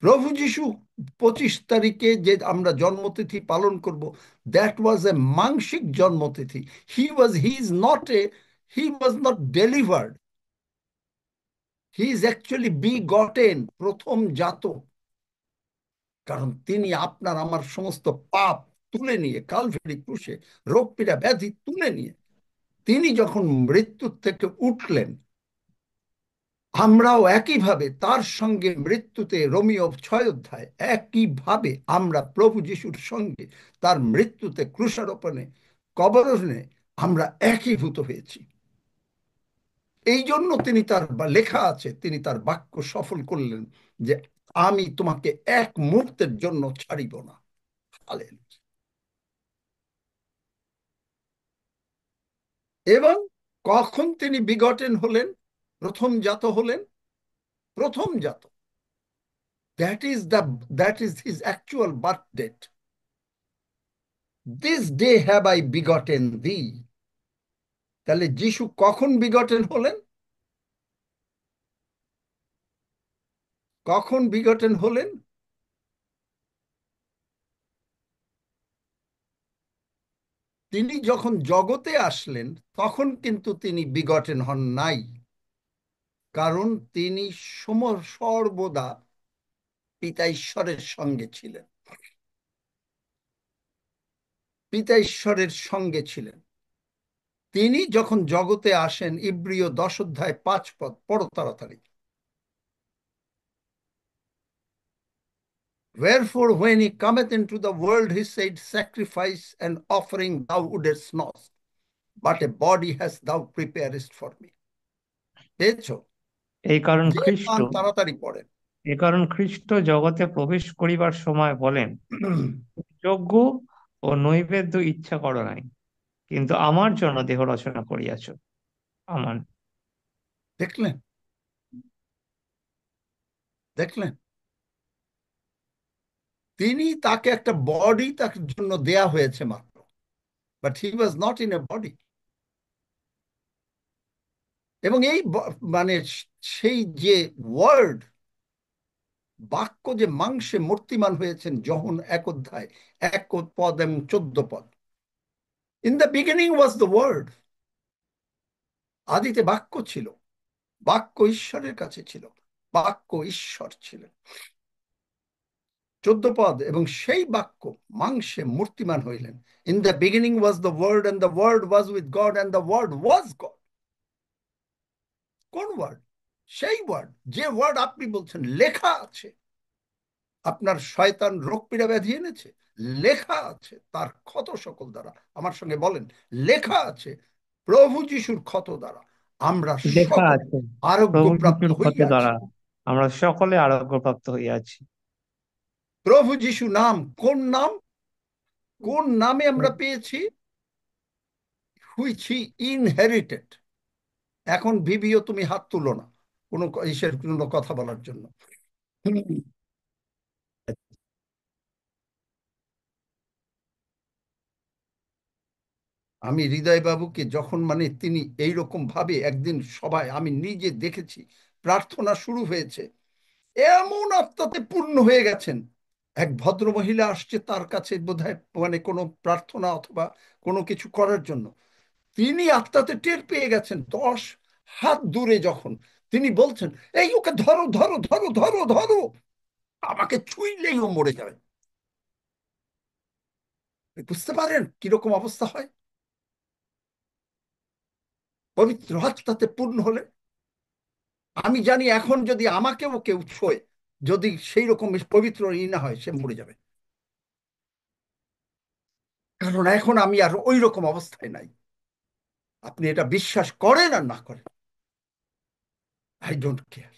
প্রভু যিশু 25 তারিখে যে আমরা জন্মতিথি পালন করব, that was a মাংসিক জন্মতিথি। He was not delivered, he is actually begotten, প্রথম জাত। কারণ তিনি আপনার আমার সমস্ত পাপ তুলে নিয়ে কালভারি ক্রুশে রোগ পীড়া ব্যাধি তুলে নিয়ে তিনি যখন মৃত্যুর থেকে উঠলেন, আমরাও একইভাবে তার সঙ্গে মৃত্যুতে, রোমিও 6 অধ্যায়, একইভাবে আমরা প্রভু যিশুর সঙ্গে তার মৃত্যুতে, ক্রুশারোপণে, কবরণে আমরা একীভূত হয়েছি। এই জন্য তিনি তার, লেখা আছে, তিনি তার বাক্য সফল করলেন যে আমি তোমাকে এক মুহূর্তের জন্য ছাড়িব না। হালেলুয়া। এবং কখন তিনি বিগটেন হলেন, প্রথম জাত হলেন, প্রথম জাত। that is his actual birth date. This day have I begotten thee. তাহলে যিশু কখন বিগটেন হলেন? কখন বিগটেন হলেন? তিনি যখন জগতে আসলেন তখন কিন্তু তিনি বিগটেন হন নাই, কারণ তিনি সর্বদা পিতা ঈশ্বরের সঙ্গে ছিলেন, পিতা ঈশ্বরের সঙ্গে ছিলেন। তিনি যখন জগতে আসেন, ইব্রিয় 10 অধ্যায় 5 পদ পড়ো তাড়াতাড়ি। Wherefore when he cometh into the world, he said, Sacrifice and offering thou wouldest not, but a body hast thou preparest for me. পেয়েছো? এই কারণ যে খ্রিস্ট পান তাড়াতাড়ি পড়েন। এই কারণ খ্রিস্ট জগতে প্রবেশ করিবার সময় বলেন, যজ্ঞ ও নৈবেদ্য ইচ্ছা করো নাই, কিন্তু আমার জন্য দেহ রচনা করিয়াছ। আমান। দেখলেন, দেখলেন, তিনি, তাকে একটা বডি তার জন্য দেয়া হয়েছে মাত্র, but he was not in a body. এবং এই মানে সেই যে ওয়ার্ড, বাক্য যে মাংসে মূর্তিমান হয়েছেন, যোহন 1 অধ্যায় 1 পদ এবং 14 পদ। In the beginning was the word, আদিতে বাক্য ছিল, বাক্য ঈশ্বরের কাছে ছিল, বাক্য ঈশ্বর ছিলেন। 14 পদ, এবং সেই বাক্য মাংসে মূর্তিমান হইলেন। In the beginning was the word, and the word was with God, and the word was God. কোন ওয়ার্ড? সেই ওয়ার্ড, যে ওয়ার্ড আপনি বলছেন লেখা আছে। আপনার শয়তান রোগ পীড়া ব্যাধি এনেছে, লেখা আছে তার ক্ষত সকল দ্বারা। আমার সঙ্গে বলেন, লেখা আছে প্রভু যিশুর ক্ষত দ্বারা আমরা লেখা সকলে আছে, আরোগ্য প্রভু প্রাপ্ত যিশুর ক্ষত হইয়াছি। দ্বারা আমরা সকলে আরোগ্যপ্রাপ্ত হইয়াছি। প্রভু যিশু নাম, কোন নাম? কোন নামে আমরা পেয়েছি? Which he inherited. এখন ভিভিও তুমি হাত তুলো না কোনো ইসের কোনো কথা বলার জন্য। আমি হৃদয় বাবুকে যখন, মানে তিনি এইরকম ভাবে একদিন সবাই, আমি নিজে দেখেছি, প্রার্থনা শুরু হয়েছে, এমন আত্মাতে পূর্ণ হয়ে গেছেন। এক ভদ্র মহিলা আসছে তার কাছে বোধহয়, মানে কোনো প্রার্থনা অথবা কোনো কিছু করার জন্য। তিনি আত্মাতে টের পেয়ে গেছেন 10 হাত দূরে যখন তিনি বলছেন, এই ওকে ধরো ধরো ধরো ধরো ধরো, আমাকে ছুঁইলেই ও মরে যাবে। বুঝতে পারেন কিরকম অবস্থা হয় পবিত্র আত্মাতে পূর্ণ হলে? আমি জানি এখন যদি আমাকেও কেউ ছোঁয়, যদি সেই রকম পবিত্র না হয়, সে মরে যাবে। কারণ এখন আমি আর ওই রকম অবস্থায় নাই। আপনি এটা বিশ্বাস করেন আর না করেন, I don't care.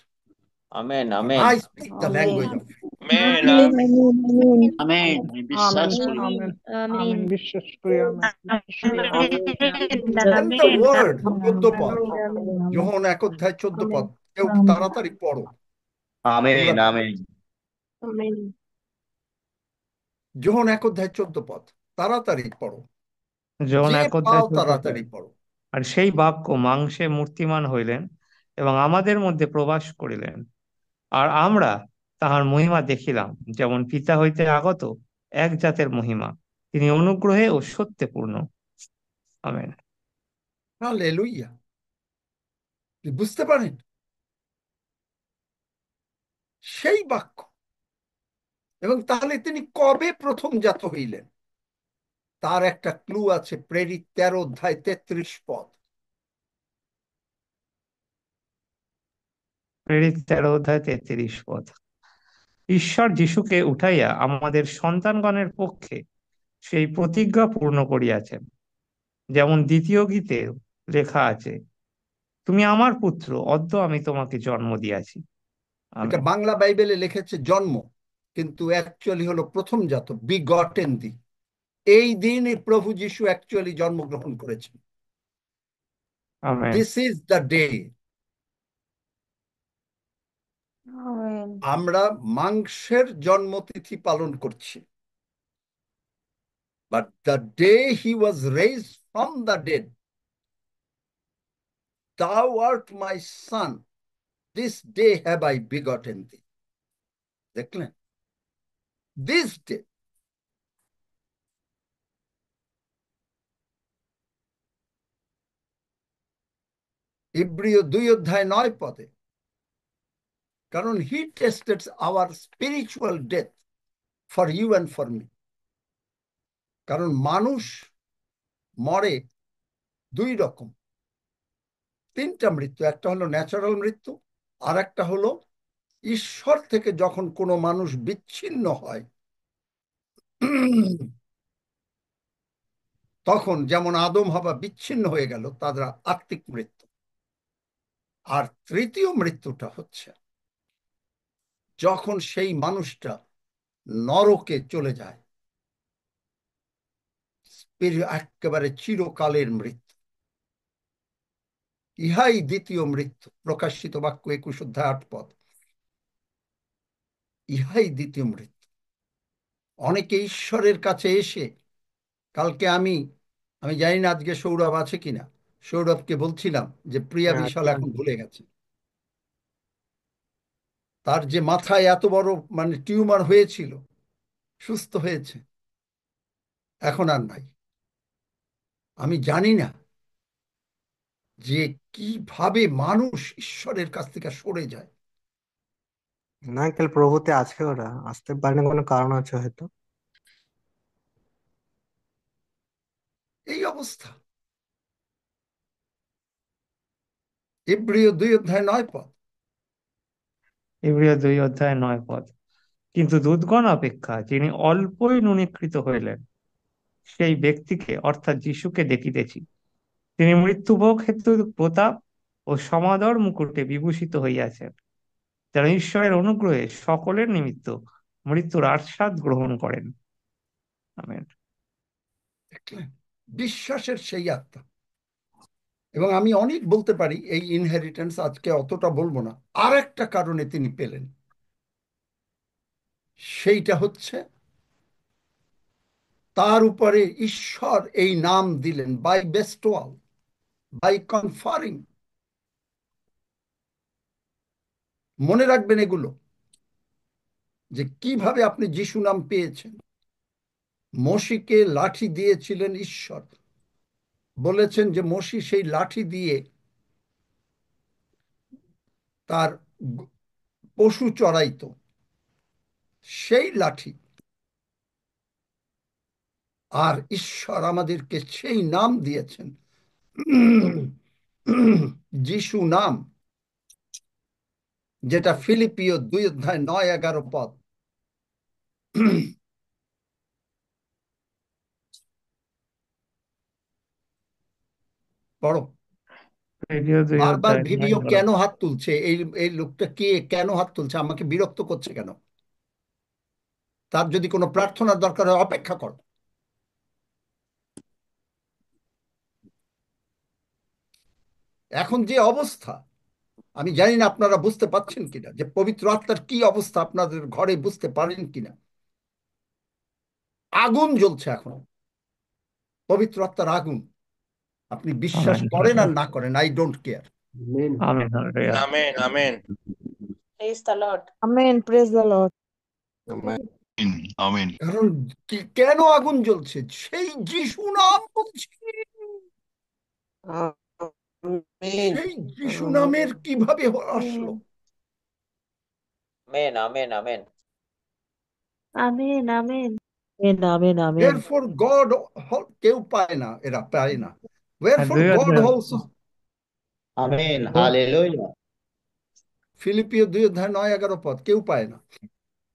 Amen. Amen. I speak the language of faith. Amen. Amen. আমি বিশ্বাস করি। আমিন বিশ্বাস করি And the word 14 পদ, যোহন 1 অধ্যায় 14 পদ, কেউ তাড়াতাড়ি পড়ো। আমেন আমেন যোহন 1 অধ্যায় 14 পদ, তাড়াতাড়ি পড়ো, যোহন যে 1 অধ্যায় পাও 14 পদ। তাড়াতাড়ি পড়ো। আর সেই বাক্য মাংসে মূর্তিমান হইলেন এবং আমাদের মধ্যে প্রবাস করিলেন, আর আমরা তাহার মহিমা দেখিলাম, যেমন পিতা হইতে আগত এক জাতের মহিমা, তিনি অনুগ্রহে ও সত্যে পূর্ণ। আমেন। হালেলুয়া। বুঝতে পারেন সেই বাক্য। এবং তাহলে তিনি কবে প্রথম জাত হইলেন তার একটা ক্লু আছে, প্রেরিত 13 অধ্যায় 33 পদ। প্রেরিত 13 অধ্যায় 33 পদ। ঈশ্বর যিশুকে উঠাইয়া আমাদের সন্তানগণের পক্ষে সেই প্রতিজ্ঞা পূর্ণ করিয়াছেন, যেমন দ্বিতীয় গীতে লেখা আছে, তুমি আমার পুত্র, অদ্য আমি তোমাকে জন্ম দিয়াছি। এটা আমেন। বাংলা বাইবেলে লিখেছে জন্ম, কিন্তু অ্যাকচুয়ালি হলো প্রথম জাত, বিগটেন দি। এই দিনই প্রভু যিশু অ্যাকচুয়ালি জন্মগ্রহণ করেছেন। Amen. This is the day. Amen আমরা মাংসের জন্মতিথি পালন করছি, but the day he was raised from the dead, thou art my son, this day have I begotten thee. দেখলেন? This day. ইব্রিয় 2 অধ্যায় 9 পদে, কারণ he tasted our spiritual death for you and for me. কারণ মানুষ মরে 2 রকম, 3টা মৃত্যু। একটা হলো ন্যাচারাল মৃত্যু, আর একটা হলো ঈশ্বর থেকে যখন কোনো মানুষ বিচ্ছিন্ন হয়, তখন যেমন আদম হাওয়া বিচ্ছিন্ন হয়ে গেল, তাদের আত্মিক মৃত্যু। আর তৃতীয় মৃত্যুটা হচ্ছে যখন সেই মানুষটা নরকে চলে যায়, একেবারে চিরকালের মৃত্যু। ইহাই দ্বিতীয় মৃত্যু। প্রকাশিত বাক্য 21 অধ্যায় 8 পদ। ইহাই দ্বিতীয় মৃত্যু। অনেকে ঈশ্বরের কাছে এসে, কালকে আমি জানি না আজকে সৌরভ আছে কিনা, সৌরভকে বলছিলাম যে প্রিয়া বিশাল এখন ভুলে গেছে। তার যে মাথায় এত বড় টিউমার হয়েছিল, সুস্থ হয়েছে, এখন আর নাই। আমি জানি না যে কিভাবে মানুষ ঈশ্বরের কাছ থেকে সরে যায়। না আঙ্কেল, প্রভুতে আছে, ওরা আসতে পারে না, কোনো কারণ আছে হয়তো। এই অবস্থা। ইব্রিয় 2 অধ্যায় 9 পদ। ইব্রিয় 2 অধ্যায় 9 পদ। কিন্তু দূতগণ অপেক্ষা যিনি অল্পই নুনীকৃত হইলেন, সেই ব্যক্তিকে অর্থাৎ যিশুকে দেখিতেছি। তিনি মৃত্যুভোগ হেতু প্রতাপ ও সমাদর মুকুটে বিভূষিত হইয়াছেন, যেন ঈশ্বরের অনুগ্রহে সকলের নিমিত্ত মৃত্যুর আস্বাদ গ্রহণ করেন। আমেন। দেখলেন? বিশ্বাসের সেই আত্মা। এবং আমি অনেক বলতে পারি এই ইনহেরিটেন্স, আজকে অতটা বলবো না। আর একটা কারণে তিনি পেলেন, সেইটা হচ্ছে তার উপরে ঈশ্বর এই নাম দিলেন, বাই বেস্টোয়াল, বাই কনফারিং। মনে রাখবেন এগুলো, যে কিভাবে আপনি যিশু নাম পেয়েছেন। মসিকে লাঠি দিয়েছিলেন ঈশ্বর, বলেছেন যে মোশি সেই লাঠি দিয়ে তার পশু চড়াইতো, সেই লাঠি। আর ঈশ্বর আমাদেরকে সেই নাম দিয়েছেন, যিশু নাম, যেটা ফিলিপিও 2:9-11 পড়ো। ভিডিও 2 বারবার অধ্যায় 9 ভিডিও 11। কেন হাত তুলছে? এই এই লোকটা কে, কেন হাত তুলছে? আমাকে বিরক্ত করছে কেন? তার যদি কোনো প্রার্থনার দরকার হয় অপেক্ষা কর। এখন যে অবস্থা, আমি জানি না আপনারা বুঝতে পারছেন কিনা, যে পবিত্র আত্মার কি অবস্থা আপনাদের ঘরে বুঝতে পারেন কিনা। আগুন জ্বলছে এখন, পবিত্র আত্মার আগুন। আপনি বিশ্বাস আমেন করেন আর হালেলুয়া। না করেন, I don't care. Amen hallelujah. Amen. Amen. Praise the Lord. Amen. Praise the Lord. Amen. কারণ কেন আগুন জ্বলছে? সেই যিশু নাম বলছি, Amen. সেই যিশু নামের কিভাবে আসলো? Amen. Amen. Amen. আমেন আমেন Amen. Amen. Amen. Wherefore God, কেউ পায় না, এরা পায় না। Wherefore 2 God অধ্যায়। also, আমেন হালেলুয়া। ফিলিপিও 2:9-11 কেউ পায় না।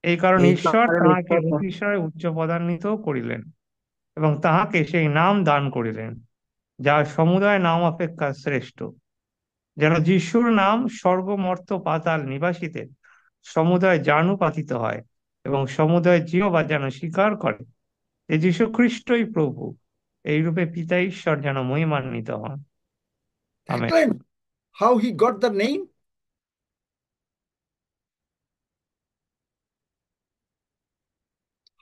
এই কারণে এই ঈশ্বর কারণে তাহাকে ঈশ্বর অতিশয় উচ্চ পদান্বিত করিলেন এবং তাহাকে সেই নাম দান করিলেন, যা সমুদয় নাম অপেক্ষা শ্রেষ্ঠ, যেন যিশুর নাম স্বর্গ মর্ত্য পাতাল নিবাসীদের সমুদয় জানু পাতিত হয় এবং সমুদয় জিহ্বা যেন স্বীকার করে যে যীশু খ্রিস্টই প্রভু। এইরূপে পিতা ঈশ্বর যেন মহিমান্বিত হন। আমেন। দেখলেন how he got the name?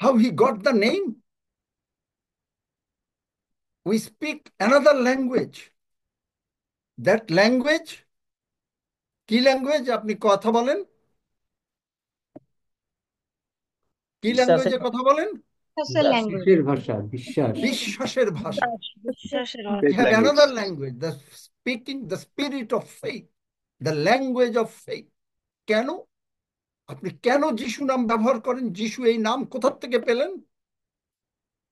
How he got the name? We speak another language. That language, কি ল্যাঙ্গুয়েজ? আপনি কথা বলেন, কি ল্যাঙ্গুয়েজে কথা বলেন? বিশ্বাসের ভাষা, বিশ্বাস। বিশ্বাসের ভাষা। বিশ্বাসের We have language. another language, the speaking, the spirit of faith, the language of faith. কেন আপনি কেন যিশু নাম ব্যবহার করেন? যিশু এই নাম কোথা থেকে পেলেন?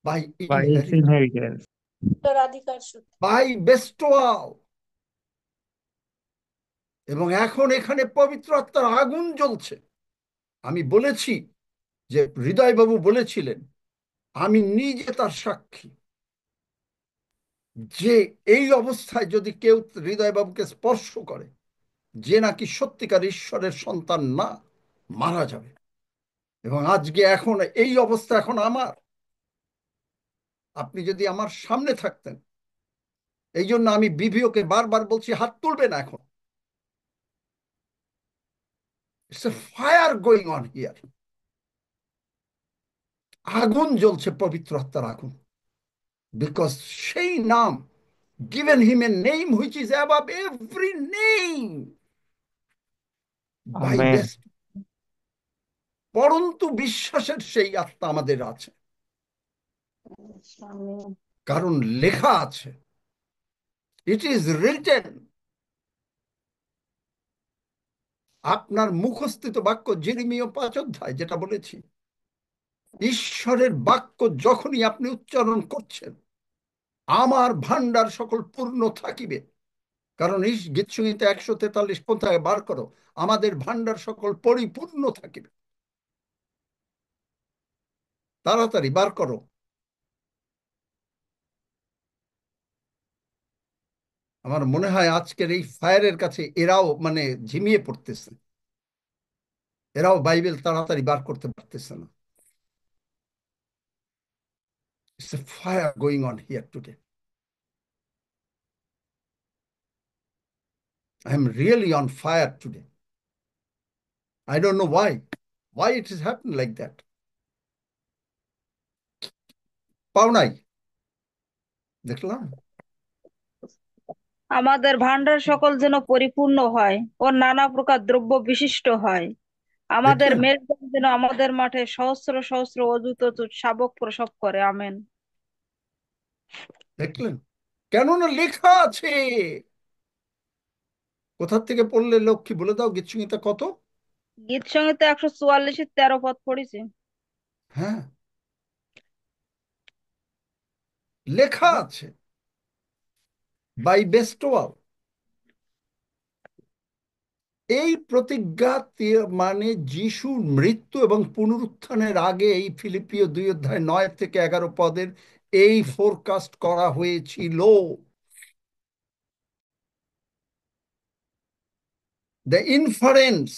By By his inheritance, inheritance. উত্তরাধিকার সূত্রে। By bestowal. এবং এখন এখানে পবিত্র আত্মার আগুন জ্বলছে। আমি বলেছি যে হৃদয়বাবু বলেছিলেন, আমি নিজে তার সাক্ষী, যে এই অবস্থায় যদি কেউ হৃদয়বাবুকে স্পর্শ করে, যে নাকি সত্যিকার ঈশ্বরের সন্তান না, মারা যাবে। এবং আজকে এখন এই অবস্থা এখন আমার। আপনি যদি আমার সামনে থাকতেন, এই জন্য আমি বিভিওকে বারবার বলছি হাত তুলবে না এখন। It's a fire going on here. আগুন জ্বলছে, পবিত্র আত্মার আগুন। বিকজ সেই নাম, given him a name which is above every name, by Amen. best, পরন্তু বিশ্বাসের সেই আত্মা আমাদের আছে। কারণ লেখা আছে, ইট ইজ রিটেন। আপনার মুখস্থিত বাক্য যেরেমিয়া 5 অধ্যায়, যেটা বলেছি, ঈশ্বরের বাক্য যখনই আপনি উচ্চারণ করছেন, আমার ভান্ডার সকল পূর্ণ থাকিবে। কারণ গীতসংহিতা 143 কোথায় বার করো, আমাদের ভান্ডার সকল পরিপূর্ণ থাকিবে। তাড়াতাড়ি বার করো। আমার মনে হয় আজকের এই ফায়ারের কাছে এরাও মানে ঝিমিয়ে পড়তেছে, এরাও বাইবেল তাড়াতাড়ি বার করতে পারতেছে না। It's a fire going on here today. I am really on fire today. I don't know why it has happened like that. পাও নাই, দেখলাম। আমাদের ভাণ্ডার সকল যেন পরিপূর্ণ হয় ও নানা প্রকার দ্রব্য বিশিষ্ট হয়। আমাদের দেখলেন, মেজবান যেন আমাদের মাঠে সহস্র সহস্র অযুত শাবক প্রসব করে। আমেন। দেখলেন কেননা লেখা আছে। কোথা থেকে পড়লে লক্ষ্মী, বলে দাও গীত সংহিতা কত? গীত সংহিতা 144-এর 13 পদ পড়েছি। হ্যাঁ, লেখা আছে বাই বেস্টোয়াল। এই প্রতিজ্ঞা মানে যিশুর মৃত্যু এবং পুনরুত্থানের আগে এই ফিলিপিও 2:9-11 এই ফোরকাস্ট করা হয়েছিল। The inference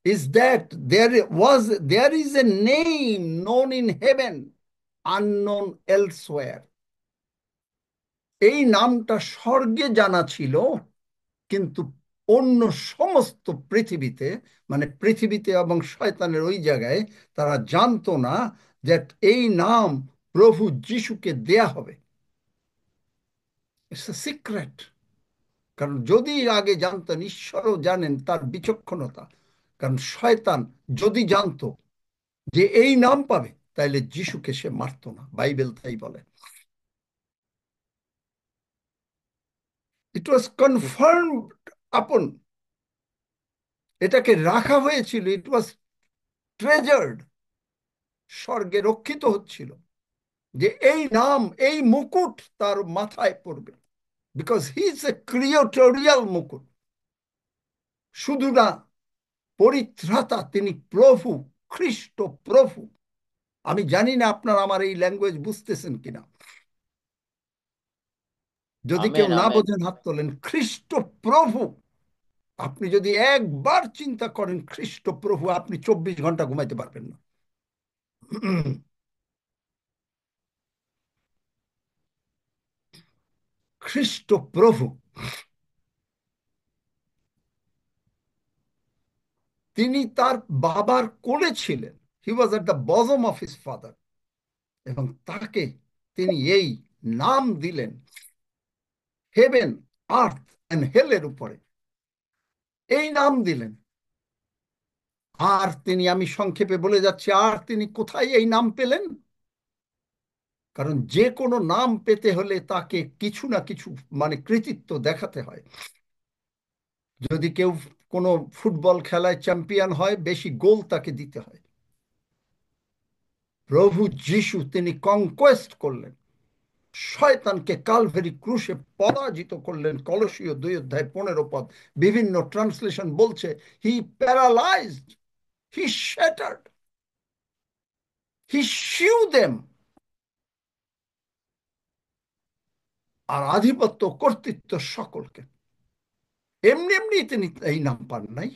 is that there is a name known in heaven, unknown elsewhere. এই নামটা স্বর্গে জানা ছিল, কিন্তু অন্য সমস্ত পৃথিবীতে, মানে পৃথিবীতে এবং শয়তানের ওই জায়গায় তারা জানতো না যে এই নাম প্রভু যিশুকে দেয়া হবে। It's a secret. কারণ যদি আগে জানতেন, ঈশ্বরও জানেন তার বিচক্ষণতা, কারণ শয়তান যদি জানতো যে এই নাম পাবে, তাইলে যিশুকে সে মারতো না, বাইবেল তাই বলে। ইট ওয়াজ কনফার্মড আপন, এটাকে রাখা হয়েছিল, ইট ওয়াজ ট্রেজার্ড, স্বর্গে রক্ষিত হচ্ছিল যে এই নাম, এই মুকুট তার মাথায় পড়বে, বিকজ হি ইজ এ ক্রিয়েটোরিয়াল মুকুট। শুধু না পরিত্রাতা, তিনি প্রভু, খ্রিস্ট প্রভু। আমি জানি না আপনারা আমার এই ল্যাঙ্গুয়েজ বুঝতেছেন কিনা। যদি কেউ আমেন না আমেন বোঝেন হাত তোলেন। খ্রিস্ট প্রভু, আপনি যদি একবার চিন্তা করেন খ্রিস্ট প্রভু, আপনি 24 ঘন্টা ঘুমাইতে পারবেন না। খ্রিস্ট প্রভু, তিনি তার বাবার কোলে ছিলেন। He was at the bosom of his father, এবং তাকে তিনি এই নাম দিলেন হেভেন, আর্থ এন্ড হেলের উপরে এই নাম দিলেন। আর তিনি, আমি সংক্ষেপে বলে যাচ্ছি, আর তিনি কোথায় এই নাম পেলেন? কারণ যে কোনো নাম পেতে হলে তাকে কিছু না কিছু মানে কৃতিত্ব দেখাতে হয়। যদি কেউ কোনো ফুটবল খেলায় চ্যাম্পিয়ন হয়, বেশি গোল তাকে দিতে হয়। প্রভু যিশু তিনি কনকোয়েস্ট করলেন, শয়তানকে কালভারি ক্রুশে পরাজিত করলেন। কলসীয় 2:15 বিভিন্ন ট্রান্সলেশন বলছে হি প্যারালাইজড, হি শ্যাটার্ড, হি শিউ দেম। আর আধিপত্য, কর্তৃত্ব সকলকে। এমনি এমনি তিনি এই নাম পান নাই।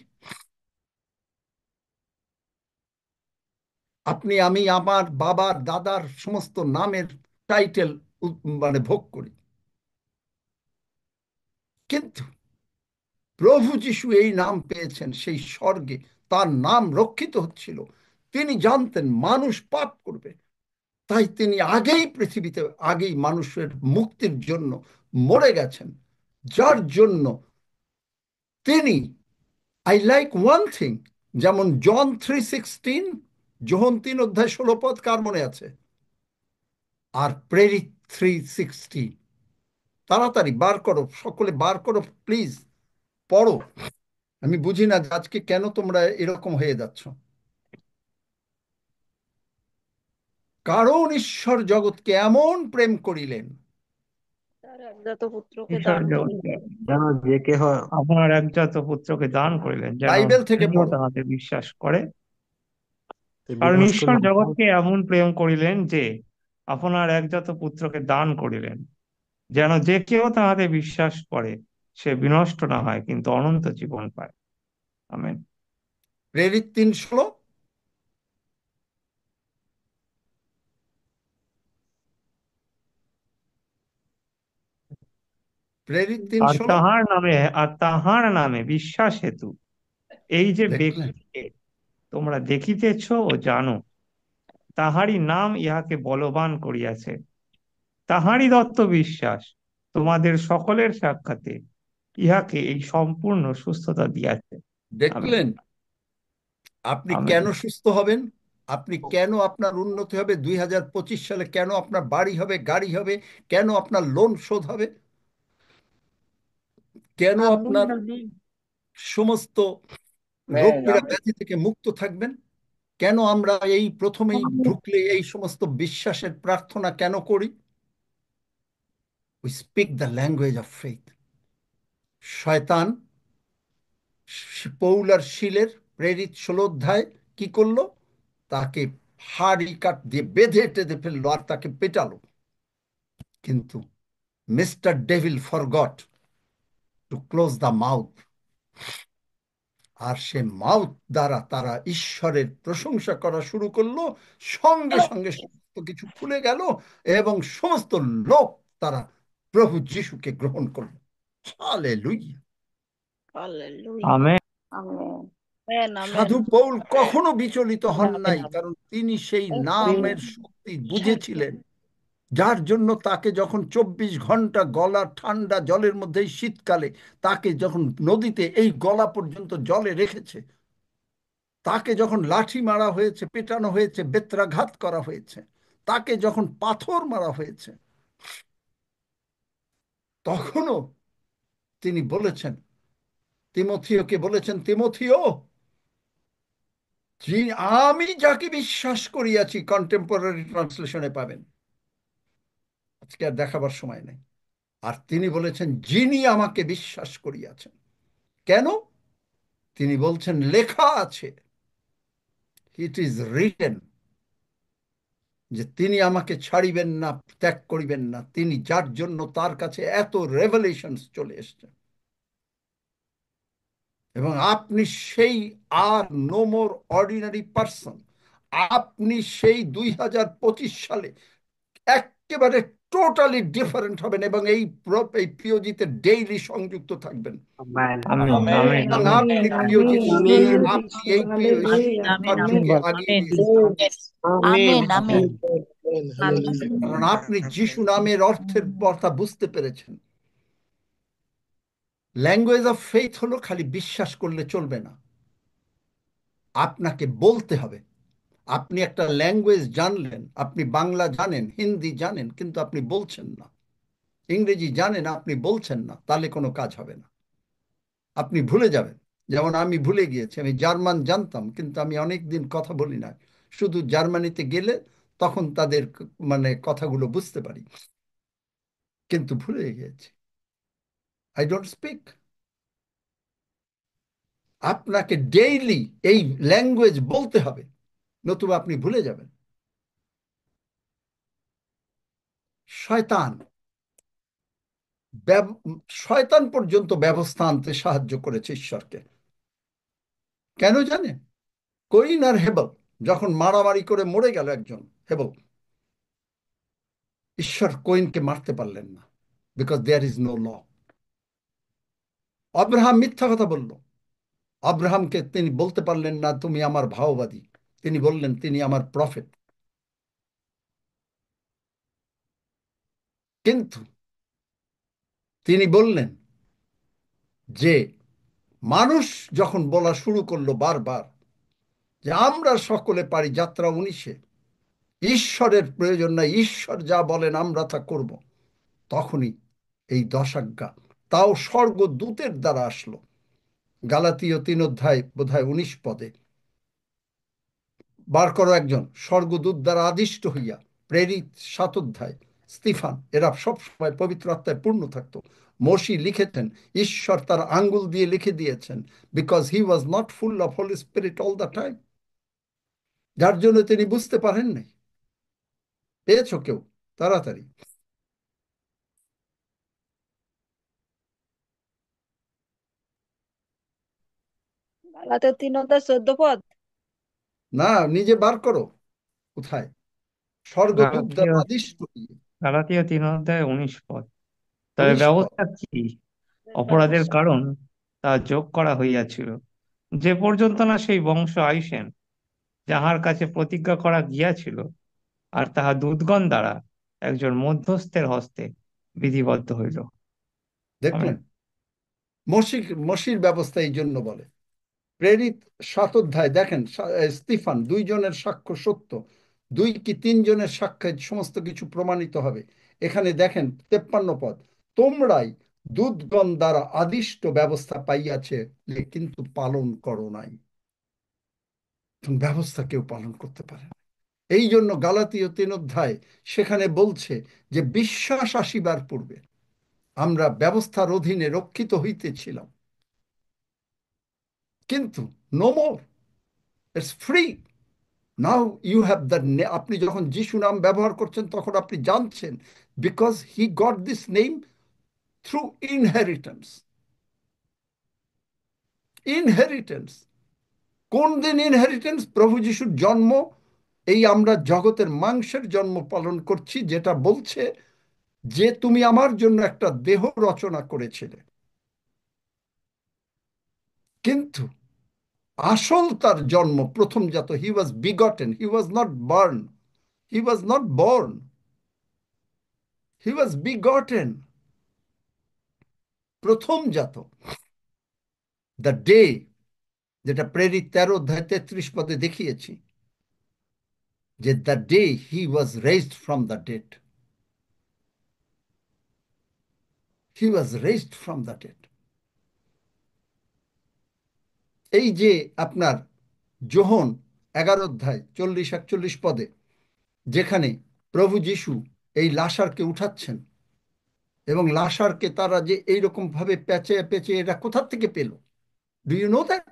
আপনি, আমি, আমার বাবার দাদার সমস্ত নামের টাইটেল মানে ভোগ করি, কিন্তু প্রভু যিশু এই নাম পেয়েছেন সেই স্বর্গে, তার নাম রক্ষিত হচ্ছিল। তিনি জানতেন মানুষ পাপ করবে, তাই তিনি আগেই পৃথিবীতে, আগেই মানুষের মুক্তির জন্য মরে গেছেন, যার জন্য তিনি, আই লাইক ওয়ান থিং, যেমন জন 3:16, যোহন 3:16 কার মনে আছে? আর প্রেরিত 3:16, তাড়াতাড়ি বার করো, সকলে বার করো প্লিজ, পড়ো। আমি বুঝি না যে আজকে কেন তোমরা এরকম হয়ে যাচ্ছ। কারণ ঈশ্বর জগৎকে এমন প্রেম করিলেন, তার একজাত পুত্রকে ঈশ্বর দান জগৎকে করিলেন। যেন যে কেহ আপনার একজাত পুত্রকে দান করিলেন, যেন বাইবেল থেকে কেউ পড়ো। তাহাতে বিশ্বাস করে। কারণ বিনষ্ট ঈশ্বর না হয়। জগৎকে এমন প্রেম করিলেন যে আপনার একজাত পুত্রকে দান করিলেন, যেন যে কেউ তাহাতে বিশ্বাস করে সে বিনষ্ট না হয়, কিন্তু অনন্ত জীবন পায়। আমেন। প্রেরিত 3:16, প্রেরিত আর 3:16 তাহার নামে বিশ্বাস হেতু এই যে দেখলেন? ব্যক্তিকে তোমরা দেখিতেছ ও জানো, তাহারই নাম ইহাকে বলবান করিয়াছে। তাহারই দত্ত বিশ্বাস তোমাদের সকলের সাক্ষাতে ইহাকে এই সম্পূর্ণ সুস্থতা দিয়াছে। আমেন। দেখলেন? আপনি আমেন। কেন সুস্থ হবেন? আপনি কেন আপনার উন্নতি হবে 2025 সালে, কেন আপনার বাড়ি হবে, গাড়ি হবে, কেন আপনার লোন শোধ হবে, কেন আপনার সমস্ত রোগ Amen. পীড়া Amen. ব্যাধি থেকে মুক্ত থাকবেন, কেন আমরা এই প্রথমেই ঢুকলে এই সমস্ত বিশ্বাসের প্রার্থনা কেন করি? We speak the language of faith. শয়তান পৌল আর শিলের প্রেরিত 16 অধ্যায় কি করলো? তাকে হাড়ি কাঠ দিয়ে বেঁধে টেঁধে ফেললো আর তাকে পেটালো। কিন্তু mister devil forgot to close the mouth, আর সে মাউথ দ্বারা তারা ঈশ্বরের প্রশংসা করা শুরু করলো। সঙ্গে সঙ্গে সমস্ত কিছু খুলে গেল এবং সমস্ত লোক তারা প্রভু যিশুকে গ্রহণ করলো। Hallelujah. Hallelujah. Amen. Amen. Amen. সাধু Amen. পৌল কখনো বিচলিত হন আমেন নাই, আমেন কারণ তিনি সেই Oh, নামের শক্তি বুঝেছিলেন, যার জন্য তাকে যখন 24 ঘন্টা গলা ঠান্ডা জলের মধ্যে শীতকালে তাকে যখন নদীতে এই গলা পর্যন্ত জলে রেখেছে, তাকে যখন লাঠি মারা হয়েছে, পেটানো হয়েছে, বেত্রাঘাত করা হয়েছে, তাকে যখন পাথর মারা হয়েছে, তখনও তিনি বলেছেন, তিমথিওকে বলেছেন, তিমথিও, আমি যাকে বিশ্বাস করিয়াছি, কন্টেম্পোরারি ট্রান্সলেশনে পাবেন, আজকে আর দেখাবার সময় নেই। আর তিনি বলেছেন, যিনি আমাকে বিশ্বাস করিয়াছেন। কেন? তিনি বলছেন, লেখা আছে, ইট ইজ রিটেন, যে তিনি আমাকে ছাড়িবেন না, ত্যাগ করিবেন না, তিনি যার জন্য তার কাছে এত রেভেলেশনস চলে এসছে। এবং আপনি সেই আর নো মোর অর্ডিনারি পারসন, আপনি সেই 2025 সালে একেবারে টোটালি ডিফারেন্ট হবেন এবং এই পিওজিতে ডেইলি সংযুক্ত থাকবেন। Amen Amen. আমেন এবং আমেন আপনি আমেন প্রিয়জিৎ আমেন শুনুন, আমেন আপনি এই হালেলুয়া আমেন কার্যকে আগিয়ে আমেন নিয়ে যাবেন। আমেন আমেন আমেন কারণ আপনি যিশু নামের অর্থের কথা বুঝতে পেরেছেন। ল্যাঙ্গুয়েজ অফ ফেথ হলো খালি বিশ্বাস করলে চলবে না, আপনাকে বলতে হবে। আপনি একটা ল্যাঙ্গুয়েজ জানলেন, আপনি বাংলা জানেন, হিন্দি জানেন, কিন্তু আপনি বলছেন না, ইংরেজি জানেন, আপনি বলছেন না, তাহলে কোনো কাজ হবে না, আপনি ভুলে যাবেন। যেমন আমি ভুলে গিয়েছি, আমি জার্মান জানতাম, কিন্তু আমি অনেক দিন কথা বলি না, শুধু জার্মানিতে গেলে তখন তাদের মানে কথাগুলো বুঝতে পারি, কিন্তু ভুলে গিয়েছি। I don't speak. আপনাকে ডেইলি এই ল্যাঙ্গুয়েজ বলতে হবে, নতুবা আপনি ভুলে যাবেন। শয়তান শয়তান পর্যন্ত ব্যবস্থা আনতে সাহায্য করেছে ঈশ্বরকে। কেন জানেন? কইন আর হেবল যখন মারামারি করে মরে গেল একজন, হেবল, ঈশ্বর কইনকে মারতে পারলেন না, because there is no law. Abraham মিথ্যা কথা বলল, আব্রাহামকে তিনি বলতে পারলেন না তুমি আমার ভাওবাদী, তিনি বললেন তিনি আমার প্রফেট। কিন্তু তিনি বললেন যে মানুষ যখন বলা শুরু করলো বারবার যে আমরা সকলে পারি, যাত্রা 19-এ, ঈশ্বরের প্রয়োজন নাই, ঈশ্বর যা বলেন আমরা তা করব, তখনই এই 10 আজ্ঞা, তাও স্বর্গদূতের দ্বারা আসলো। গালাতীয় 3 অধ্যায় বোধহয় 19 পদে, বার করো একজন স্বর্গদূত দ্বারা আদিষ্ট হইয়া, প্রেরিত 7 অধ্যায়, স্তিফান, এরা সব সময় পবিত্র আত্মায় পূর্ণ থাকতো। মসি লিখেছেন, ঈশ্বর তার আঙ্গুল দিয়ে লিখে দিয়েছেন, because he was not full of Holi spirit all the time, যার জন্য তিনি বুঝতে পারেন নাই। পেয়েছ কেউ? তাড়াতাড়ি। গালাতে 3 অধ্যায় 14 পদ। না, নিজে বার করো কোথায়। স্বর্গদূত দ্বারা গালাতীয় আদিষ্ট হইয়া, গালাতীয় 3 অধ্যায় 19 পদ। তবে 19 পদ। ব্যবস্থা কি? অপরাধের কারণ তা যোগ করা হইয়াছিল, যে পর্যন্ত না সেই বংশ আইসেন যাহার কাছে প্রতিজ্ঞা করা গিয়াছিল, আর তাহা দূতগণ দ্বারা একজন মধ্যস্থের হস্তে বিধিবদ্ধ হইল। আমেন। দেখলেন, মসির ব্যবস্থা এই জন্য বলে প্রেরিত 7 অধ্যায় দেখেন, স্তিফান, 2 জনের সাক্ষ্য সত্য, 2 কি 3 জনের সাক্ষ্যে সমস্ত কিছু প্রমাণিত হবে। এখানে দেখেন 53 পদ, তোমরাই দূতগণ দ্বারা আদিষ্ট ব্যবস্থা পাইয়াছে, কিন্তু পালন করো নাই। ব্যবস্থা কেউ পালন করতে পারে না। এই জন্য গালাতীয় 3 অধ্যায় সেখানে বলছে যে বিশ্বাস আসিবার পূর্বে আমরা ব্যবস্থার অধীনে রক্ষিত হইতেছিলাম, কিন্তু no more, it's free. Now you have the, আপনি যখন যিশু নাম ব্যবহার করছেন তখন আপনি জানছেন, because he got this name through inheritance. Inheritance কোন দিন ইনহেরিটেন্স? প্রভু যিশুর জন্ম। এই আমরা জগতের মাংসের জন্ম পালন করছি, যেটা বলছে যে তুমি আমার জন্য একটা দেহ রচনা করেছিলে, কিন্তু আসল তার জন্ম প্রথমজাত। He was begotten, he was not born, he was not born, he was begotten, প্রথমজাত। দ্য ডে, যেটা প্রেরিত 13 অধ্যায় 33 পদে দেখিয়েছি, যে the day he was raised from the dead, he was raised from the dead. এই যে আপনার যোহন 11 অধ্যায় 40-41 পদে, যেখানে প্রভু যিশু এই লাসারকে উঠাচ্ছেন, এবং লাসারকে তারা যে এইরকম ভাবে পেঁচে পেঁচে, এটা কোথা থেকে পেল? Do you know that?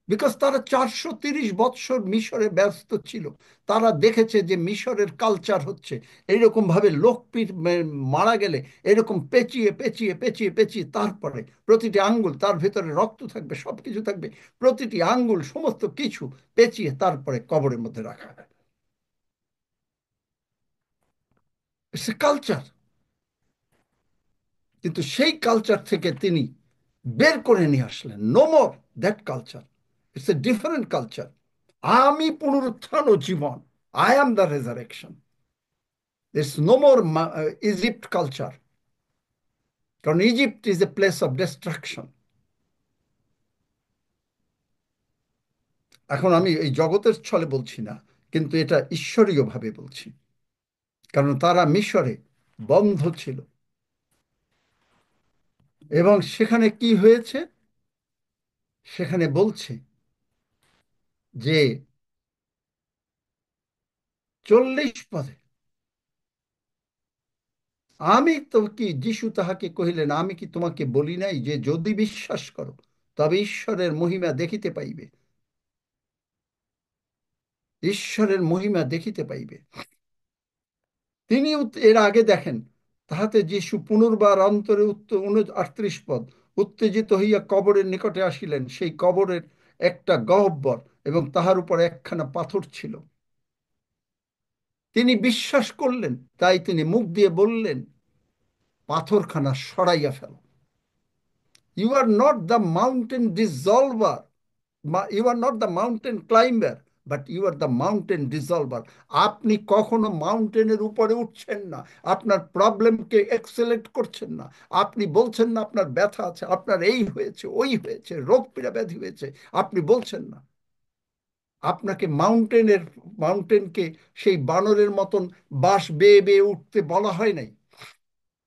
Because তারা 430 বৎসর মিশরে ব্যস্ত ছিল। তারা দেখেছে যে মিশরের কালচার হচ্ছে এইরকম ভাবে লোক মারা গেলে এরকম পেঁচিয়ে পেঁচিয়ে পেঁচিয়ে পেঁচিয়ে, তারপরে প্রতিটি আঙ্গুল, তার ভেতরে রক্ত থাকবে, সবকিছু থাকবে, প্রতিটি আঙ্গুল সমস্ত কিছু পেঁচিয়ে তারপরে কবরের মধ্যে রাখা হয়। It's a culture. কিন্তু সেই কালচার থেকে তিনি বের করে নিয়ে আসলেন। No more that culture, it's a different culture. আমি পুনরুত্থান ও জীবন, I am the resurrection. It's no more Egypt culture, কারণ Egypt is a place of destruction. এখন আমি এই জগতের ছলে বলছি না, কিন্তু এটা ঈশ্বরীয় ভাবে বলছি, কারণ তারা মিশরে বন্ধ ছিল। এবং সেখানে কি হয়েছে? সেখানে বলছে যে 40 পদে, আমি তো কি, যিশু তাহাকে কহিলেন, আমি কি তোমাকে বলি নাই যে যদি বিশ্বাস করো তবে ঈশ্বরের মহিমা দেখিতে পাইবে? ঈশ্বরের মহিমা দেখিতে পাইবে। তিনি এর আগে দেখেন, তাহাতে যিশু পুনর্বার অন্তরে 38 পদ, উত্তেজিত হইয়া কবরের নিকটে আসিলেন। সেই কবরের একটা গহ্বর এবং তাহার উপর একখানা পাথর ছিল। তিনি বিশ্বাস করলেন, তাই তিনি মুখ দিয়ে বললেন, পাথরখানা সরাইয়া fail. You are not the mountain dissolver. You are not the mountain climber, but you are the mountain dissolver. আপনি কখনো মাউন্টেনের উপরে উঠছেন না, আপনার প্রবলেমকে এক্সেলেট করছেন না। আপনি বলছেন না আপনার ব্যথা আছে, আপনার এই হয়েছে, ওই হয়েছে, রোগ পীড়া ব্যাধি হয়েছে, আপনি বলছেন না। আপনাকে মাউন্টেনকে সেই বানরের মতন বাঁশ বেয়ে বেয়ে উঠতে বলা হয় নাই।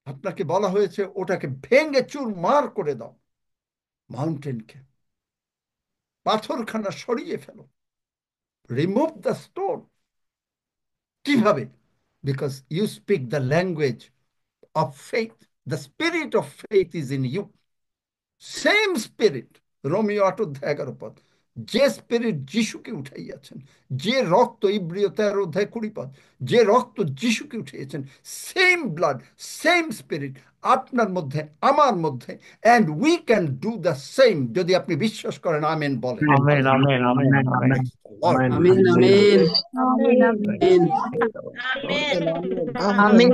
আপনাকে বলা হয়েছে ওটাকে ভেঙে চুরমার করে দাও। মাউন্টেনকে, পাথরখানা সরিয়ে ফেলো, রিমুভ দ্য স্টোন। কিভাবে? Because you speak the language of faith, the spirit of faith is in you. Same spirit, রোমিও 8 অধ্যায় 11 পদ, যে স্পিরিট যিশুকে উঠাইয়াছেন, যে রক্ত, ইব্রিয় 13 অধ্যায় 20 পদ, যে রক্ত যিশুকে উঠাইয়াছেন, সেম ব্লাড, সেম স্পিরিট আপনার মধ্যে, আমার মধ্যে, and we can do the same যদি আপনি বিশ্বাস করেন। আমেন বলেন। Amen, amen, amen, amen, Lord, amen, amen amen amen আমেন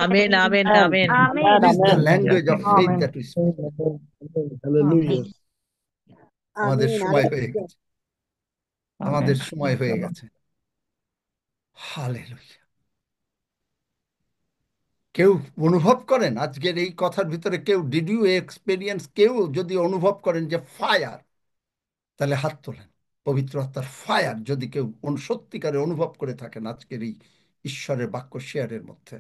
Amen. Amen amen amen it is the language of faith amen. that we speak. Hallelujah. আমাদের amen. সময় হয়ে গেছে, আমেন। আমাদের সময় হয়ে গেছে। হালেলুয়া। কেউ অনুভব করেন আজকের এই কথার ভিতরে? কেউ ডিড ইউ এক্সপেরিয়েন্স? কেউ যদি অনুভব করেন যে ফায়ার, তাহলে হাত তোলেন। পবিত্র আত্মার ফায়ার যদি কেউ সত্যিকারে অনুভব করে থাকেন আজকের এই ঈশ্বরের বাক্য শেয়ারের মধ্যে,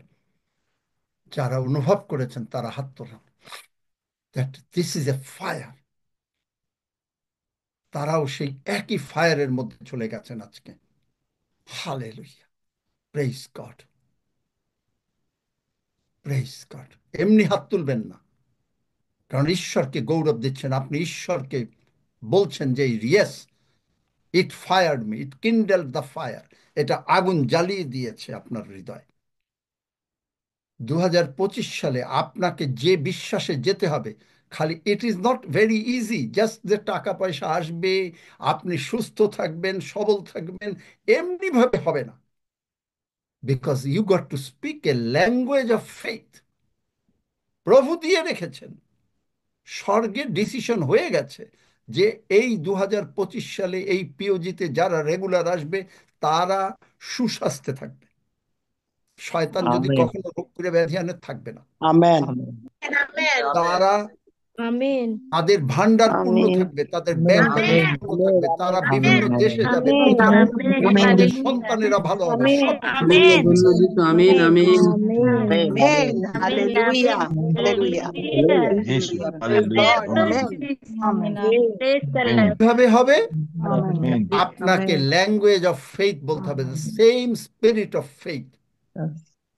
যারা অনুভব করেছেন তারা হাত তোলেন। That this is a fire. তারাও সেই একই ফায়ারের মধ্যে চলে গেছেন আজকে। Hallelujah, praise God, praise God. এমনি হাত তুলবেন না, কারণ ঈশ্বরকে গৌরব দিচ্ছেন আপনি। ঈশ্বরকে বলছেন যে yes, it fired me, it Kindle the fire. এটা আগুন জ্বালিয়ে দিয়েছে আপনার হৃদয়। 2025 সালে আপনাকে যে বিশ্বাসে যেতে হবে, খালি it is not very easy just যে টাকা পয়সা আসবে, আপনি সুস্থ থাকবেন, সবল থাকবেন, এমনি ভাবে হবে না। Because you got to speak a language of faith. প্রভু দিয়ে রেখেছেন, স্বর্গের ডিসিশন হয়ে গেছে যে এই 2025 সালে এই পিওজিতে যারা রেগুলার আসবে তারা সুস্বাস্থ্যে থাকবে। শয়তান যদি আমেন কখনো রোগ করে ব্যাধি আনে, থাকবে না। আমেন তারা, আমেন তাদের ভান্ডার পূর্ণ আমিন থাকবে, তাদের আমেন ব্যাংক আমেন ব্যালেন্স পূর্ণ থাকবে, তারা বিভিন্ন আমেন দেশে যাবে, আমেন কোথাও আমেন তাদের হালেলুয়া সন্তানেরা ভালো হবে, আমেন সবকিছু আমেন আমিন আমিন আমেন আমেন Amen. Hallelujah. Hallelujah. Yes, Praise hallelujah. God. Amen. Amen. Amen. কিভাবে হবে? Amen. আপনাকে ল্যাঙ্গুয়েজ অফ ফেথ বলতে হবে, সেম স্পিরিট অফ ফেথ।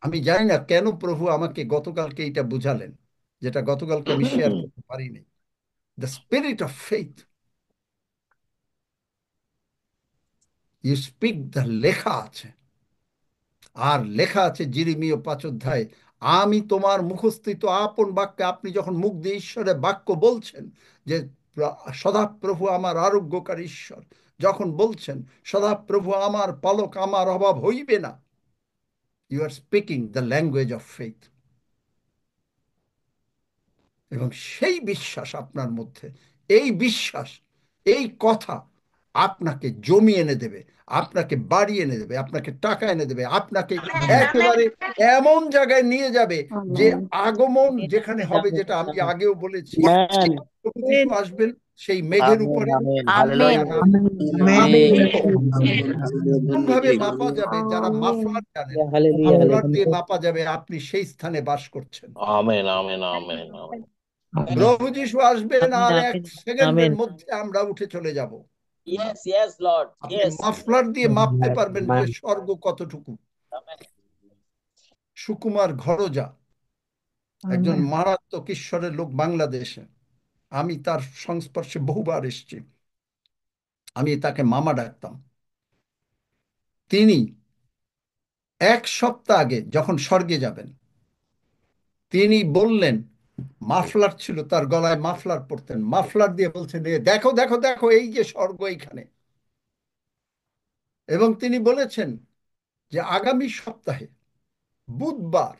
আমি জানি না কেন প্রভু আমাকে গতকালকে এটা বুঝালেন, যেটা গতকালকে আমি শেয়ার করতে পারিনি। The spirit of faith you speak, the লেখা আছে। আর লেখা আছে যিরিমীয় 5 অধ্যায়ে, আমি তোমার মুখস্থিত আপন বাক্যে। আপনি যখন মুখ দিয়ে ঈশ্বরের বাক্য বলছেন যে সদাপ্রভু আমার আরোগ্যকারী ঈশ্বর, যখন বলছেন সদাপ্রভু আমার পালক, আমার অভাব হইবে না, you are speaking the language of faith. এবং সেই বিশ্বাস আপনার মধ্যে, এই বিশ্বাস, এই কথা আপনাকে জমি এনে দেবে, আপনাকে বাড়ি এনে দেবে, আপনাকে টাকা এনে দেবে, আপনাকে একেবারে এমন জায়গায় নিয়ে যাবে যে আগমন যেখানে হবে, যেটা আমি আগেও বলেছি, আমেন প্রভু যিশু আসবেন সেই মেঘের আমেন উপরে। Amen Amen. হালেলুয়া কোন ভাবে মাপা যাবে? যারা মাফলার জানেন, হালেলুয়া মাফলার দিয়ে মাপা যাবে আপনি সেই স্থানে বাস করছেন। Amen. Amen. Amen. Amen. প্রভু যিশু আসবেন, আর এক আমেন সেকেন্ডের আমেন মধ্যে আমরা উঠে চলে যাব। Yes, yes, Lord. আপনি Yes. মাফলার দিয়ে মাপতে পারবেন যে স্বর্গ কতটুকু। সুকুমার ঘরজা একজন মারাত্মক ঈশ্বরের লোক বাংলাদেশে। আমি তার সংস্পর্শে বহুবার এসেছি, আমি তাকে মামা ডাকতাম। তিনি 1 সপ্তাহ আগে যখন স্বর্গে যাবেন, তিনি বললেন, মাফলার ছিল তার গলায়, মাফলার পরতেন, মাফলার দিয়ে বলছেন দেখো দেখো দেখো, এই যে স্বর্গ এইখানে। এবং তিনি বলেছেন যে আগামী সপ্তাহে বুধবার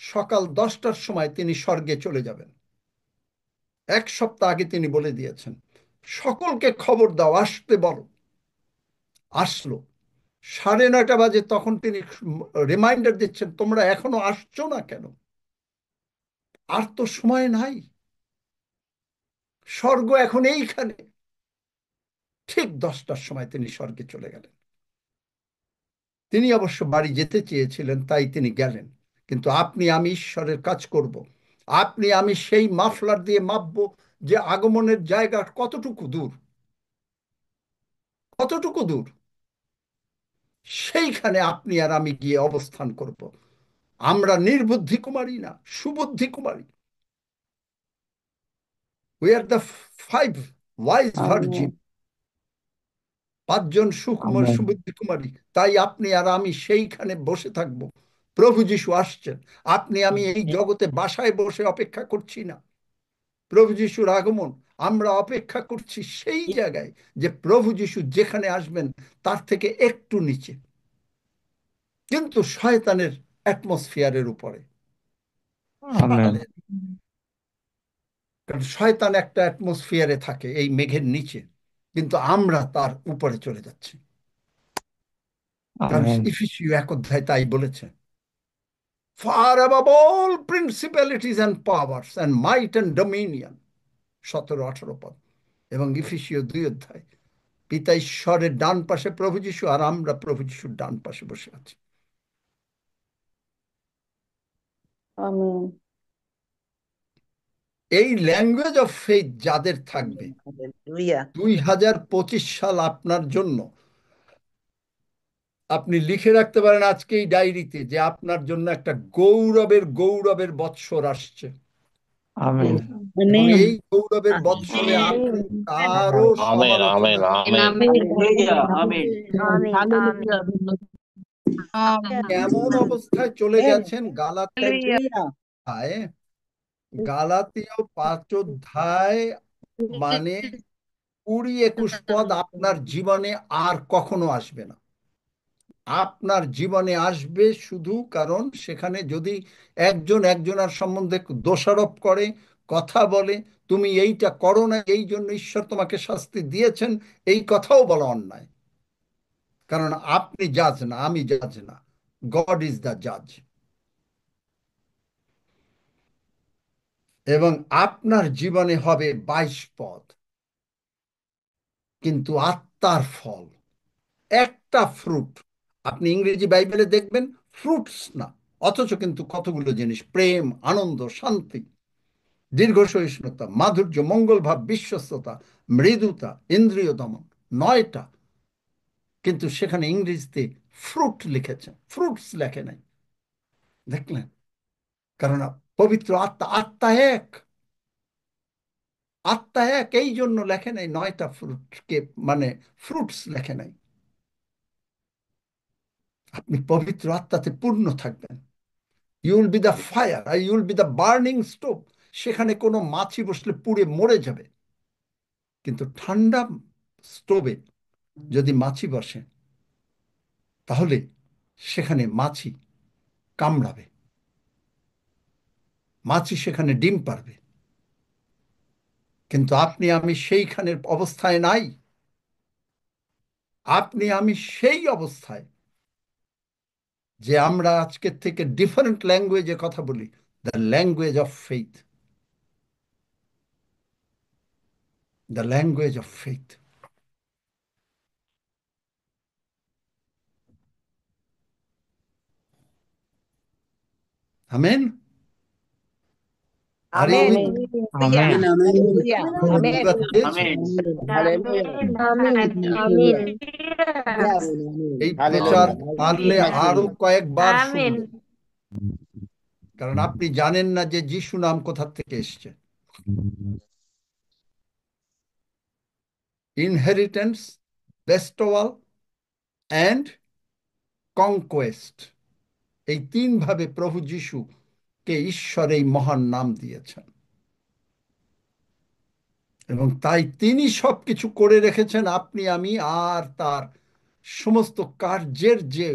সকাল 10টার সময় তিনি স্বর্গে চলে যাবেন। 1 সপ্তাহ আগে তিনি বলে দিয়েছেন, সকলকে খবর দাও, আসতে বলো। আসলো 9:30 বাজে, তখন তিনি রিমাইন্ডার দিচ্ছেন, তোমরা এখনো আসছো না কেন? আর তো সময় নাই, স্বর্গ এখন এইখানে। ঠিক 10টার সময় তিনি স্বর্গে চলে গেলেন। তিনি অবশ্য বাড়ি যেতে চেয়েছিলেন, তাই তিনি গেলেন। কিন্তু আপনি আমি ঈশ্বরের কাজ করব, আপনি আমি সেই মাফলার দিয়ে মাপবো যে আগমনের জায়গা কতটুকু দূর, কতটুকু দূর। সেইখানে আপনি আর আমি গিয়ে অবস্থান করব। আমরা নির্বুদ্ধি কুমারী না, সুবুদ্ধি কুমারী। We are the 5 wise virgin, 5 জন সুবুদ্ধি কুমারী। তাই আপনি আর আমি সেইখানে বসে থাকব। প্রভু যিশু আসছেন, আপনি আমি এই জগতে বাসায় বসে অপেক্ষা করছি না প্রভু যিশুর আগমন। আমরা অপেক্ষা করছি সেই জায়গায় যে প্রভু যিশু যেখানে আসবেন তার থেকে একটু নিচে, কিন্তু শয়তানের অ্যাটমসফিয়ারের উপরে। কারণ শয়তান একটা অ্যাটমসফিয়ারে থাকে এই মেঘের নিচে, কিন্তু আমরা তার উপরে চলে যাচ্ছি। কারণ ইফিসীয় 1 অধ্যায় তাই বলেছে, far above all principalities and powers and might and dominion, 17-18 পদ, এবং ইফিসীয় 2 অধ্যায়। পিতা ঈশ্বরের ডান পাশে প্রভু যীশু, আর আমরা প্রভু যীশুর ডান পাশে বসে আছি। আমেন। এই ল্যাঙ্গুয়েজ অফ ফেথ যাদের থাকবে, Hallelujah. 2025 সাল আপনার জন্য, আপনি লিখে রাখতে পারেন আজকে এই ডায়েরিতে যে আপনার জন্য একটা গৌরবের বৎসর আসছে, আমেন। এবং আমেন। এই গৌরবের বৎসরে আপনি কারো Amen, সমালোচনা, amen, amen. Hallelujah. Amen. কেমন অবস্থায় চলে গেছেন, গালাতীয় 5 অধ্যায় মানে 20-21 পদ আপনার জীবনে আর কখনো আসবে না। আপনার জীবনে আসবে শুধু কারণ সেখানে যদি একজন একজনের সম্বন্ধে দোষারোপ করে, কথা বলে, তুমি এইটা করো না, এই জন্য ঈশ্বর তোমাকে শাস্তি দিয়েছেন, এই কথাও বলা অন্যায়। কারণ আপনি জাজ না, আমি জাজ না, গড ইজ দ্য জাজ। এবং আপনার জীবনে হবে 22 পদ, কিন্তু আত্মার ফল, একটা ফ্রুট। আপনি ইংরেজি বাইবেলে দেখবেন ফ্রুটস না, অথচ কিন্তু কতগুলো জিনিস: প্রেম, আনন্দ, শান্তি, দীর্ঘ সহিষ্ণুতা, মাধুর্য, মঙ্গল ভাব, বিশ্বস্ততা, মৃদুতা, ইন্দ্রিয় দমন, 9টা। কিন্তু সেখানে ইংরেজিতে ফ্রুট লিখেছে, ফ্রুটস লেখে নাই। দেখলেন? কারণ পবিত্র আত্মা এক, এই জন্য লেখে নাই 9টা ফ্রুটকে, মানে ফ্রুটস লেখে নাই। আপনি পবিত্র আত্মাতে পূর্ণ থাকবেন। You will be the fire, you will be the burning stove. সেখানে কোনো মাছি বসলে পুড়ে মরে যাবে, কিন্তু ঠান্ডা স্টোভে যদি মাছি বসে তাহলে সেখানে মাছি কামড়াবে, মাছি সেখানে ডিম পারবে। কিন্তু আপনি আমি সেইখানের অবস্থায় নাই। আপনি আমি সেই অবস্থায় যে আমরা আজকের থেকে ডিফারেন্ট ল্যাঙ্গুয়েজে কথা বলি, the language of faith, the language of faith. Amen. Are you with me? Amen. Hallelujah. Amen. You are this? Amen. Hallelujah. Yes. এই প্রচার পারলে Hallelujah. আরো কয়েকবার শুনবেন, কারণ আপনি জানেন না যে যিশু নাম কোথা থেকে এসছে। ইনহেরিটেন্স, বেস্টওয়াল অ্যান্ড কনকোয়েস্ট, এই 3 ভাবে প্রভু যিশুকে ঈশ্বর এই মহান নাম দিয়েছেন। এবং তাই তিনি সবকিছু করে রেখেছেন, আপনি আমি, আর তার সমস্ত কার্যের যে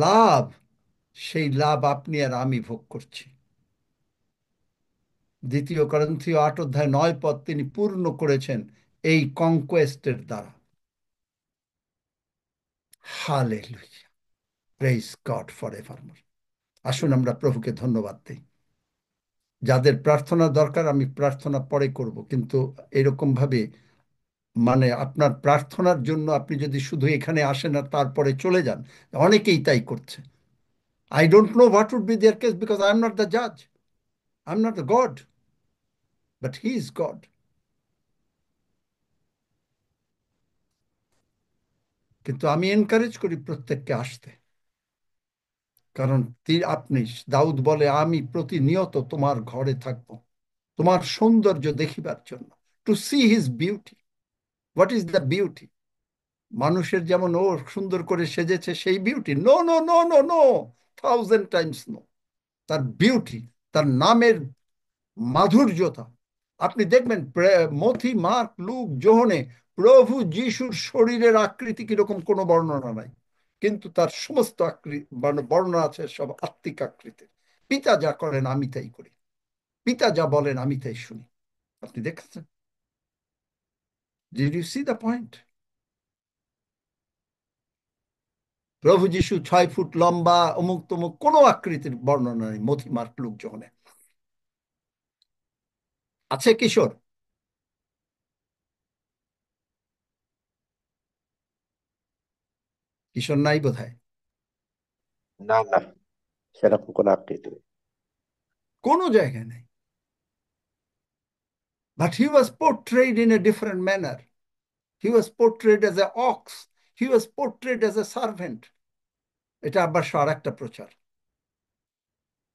লাভ, সেই লাভ আপনি আর আমি ভোগ করছি। 2 করিন্থীয় 8 অধ্যায় 9 পদ তিনি পূর্ণ করেছেন এই কনকোয়েস্টের দ্বারা। Hallelujah, praise God forevermore. আসুন আমরা প্রভুকে ধন্যবাদ দিই। যাদের প্রার্থনা দরকার আমি প্রার্থনা পরে করব, কিন্তু এরকম ভাবে মানে আপনার প্রার্থনার জন্য আপনি যদি শুধু এখানে আসেন আর তারপরে চলে যান, অনেকেই তাই করছে। I don't know what would be their case because I am not the judge. I am not the God, but He is God. কিন্তু আমি এনকারেজ করি প্রত্যেককে আসতে, কারণ আপনি, দাউদ বলে, আমি প্রতিনিয়ত তোমার ঘরে থাকব তোমার সৌন্দর্য দেখিবার জন্য, to see his beauty. What is the beauty? মানুষের যেমন ও সুন্দর করে সেজেছে সেই beauty? No no no no no, 1000 times no. তার বিউটি, তার নামের মাধুর্যতা। আপনি দেখবেন মথি, মার্ক, লুক, যোহনে প্রভু যিশুর শরীরের আকৃতি কিরকম কোনো বর্ণনা নাই, কিন্তু তার সমস্ত বর্ণনা আছে সব আত্মিক আকৃতির। পিতা যা করেন আমি তাই করি, পিতা যা বলেন আমি তাই শুনি। আপনি দেখেছেন? Did you see the point? প্রভু যিশু 6 ফুট লম্বা, অমুক তমুক কোনো আকৃতির বর্ণনা নেই মথি মার্ক লুক যোহনে। আছে কিশোর? কিশোর নাই বোধহয়। না না, সেরকম কোন আকৃতি নেই। কোনো জায়গায় নেই। But he was portrayed in a different manner. He was portrayed as an ox. He was portrayed as a servant. এটা আবার আর একটা প্রচার।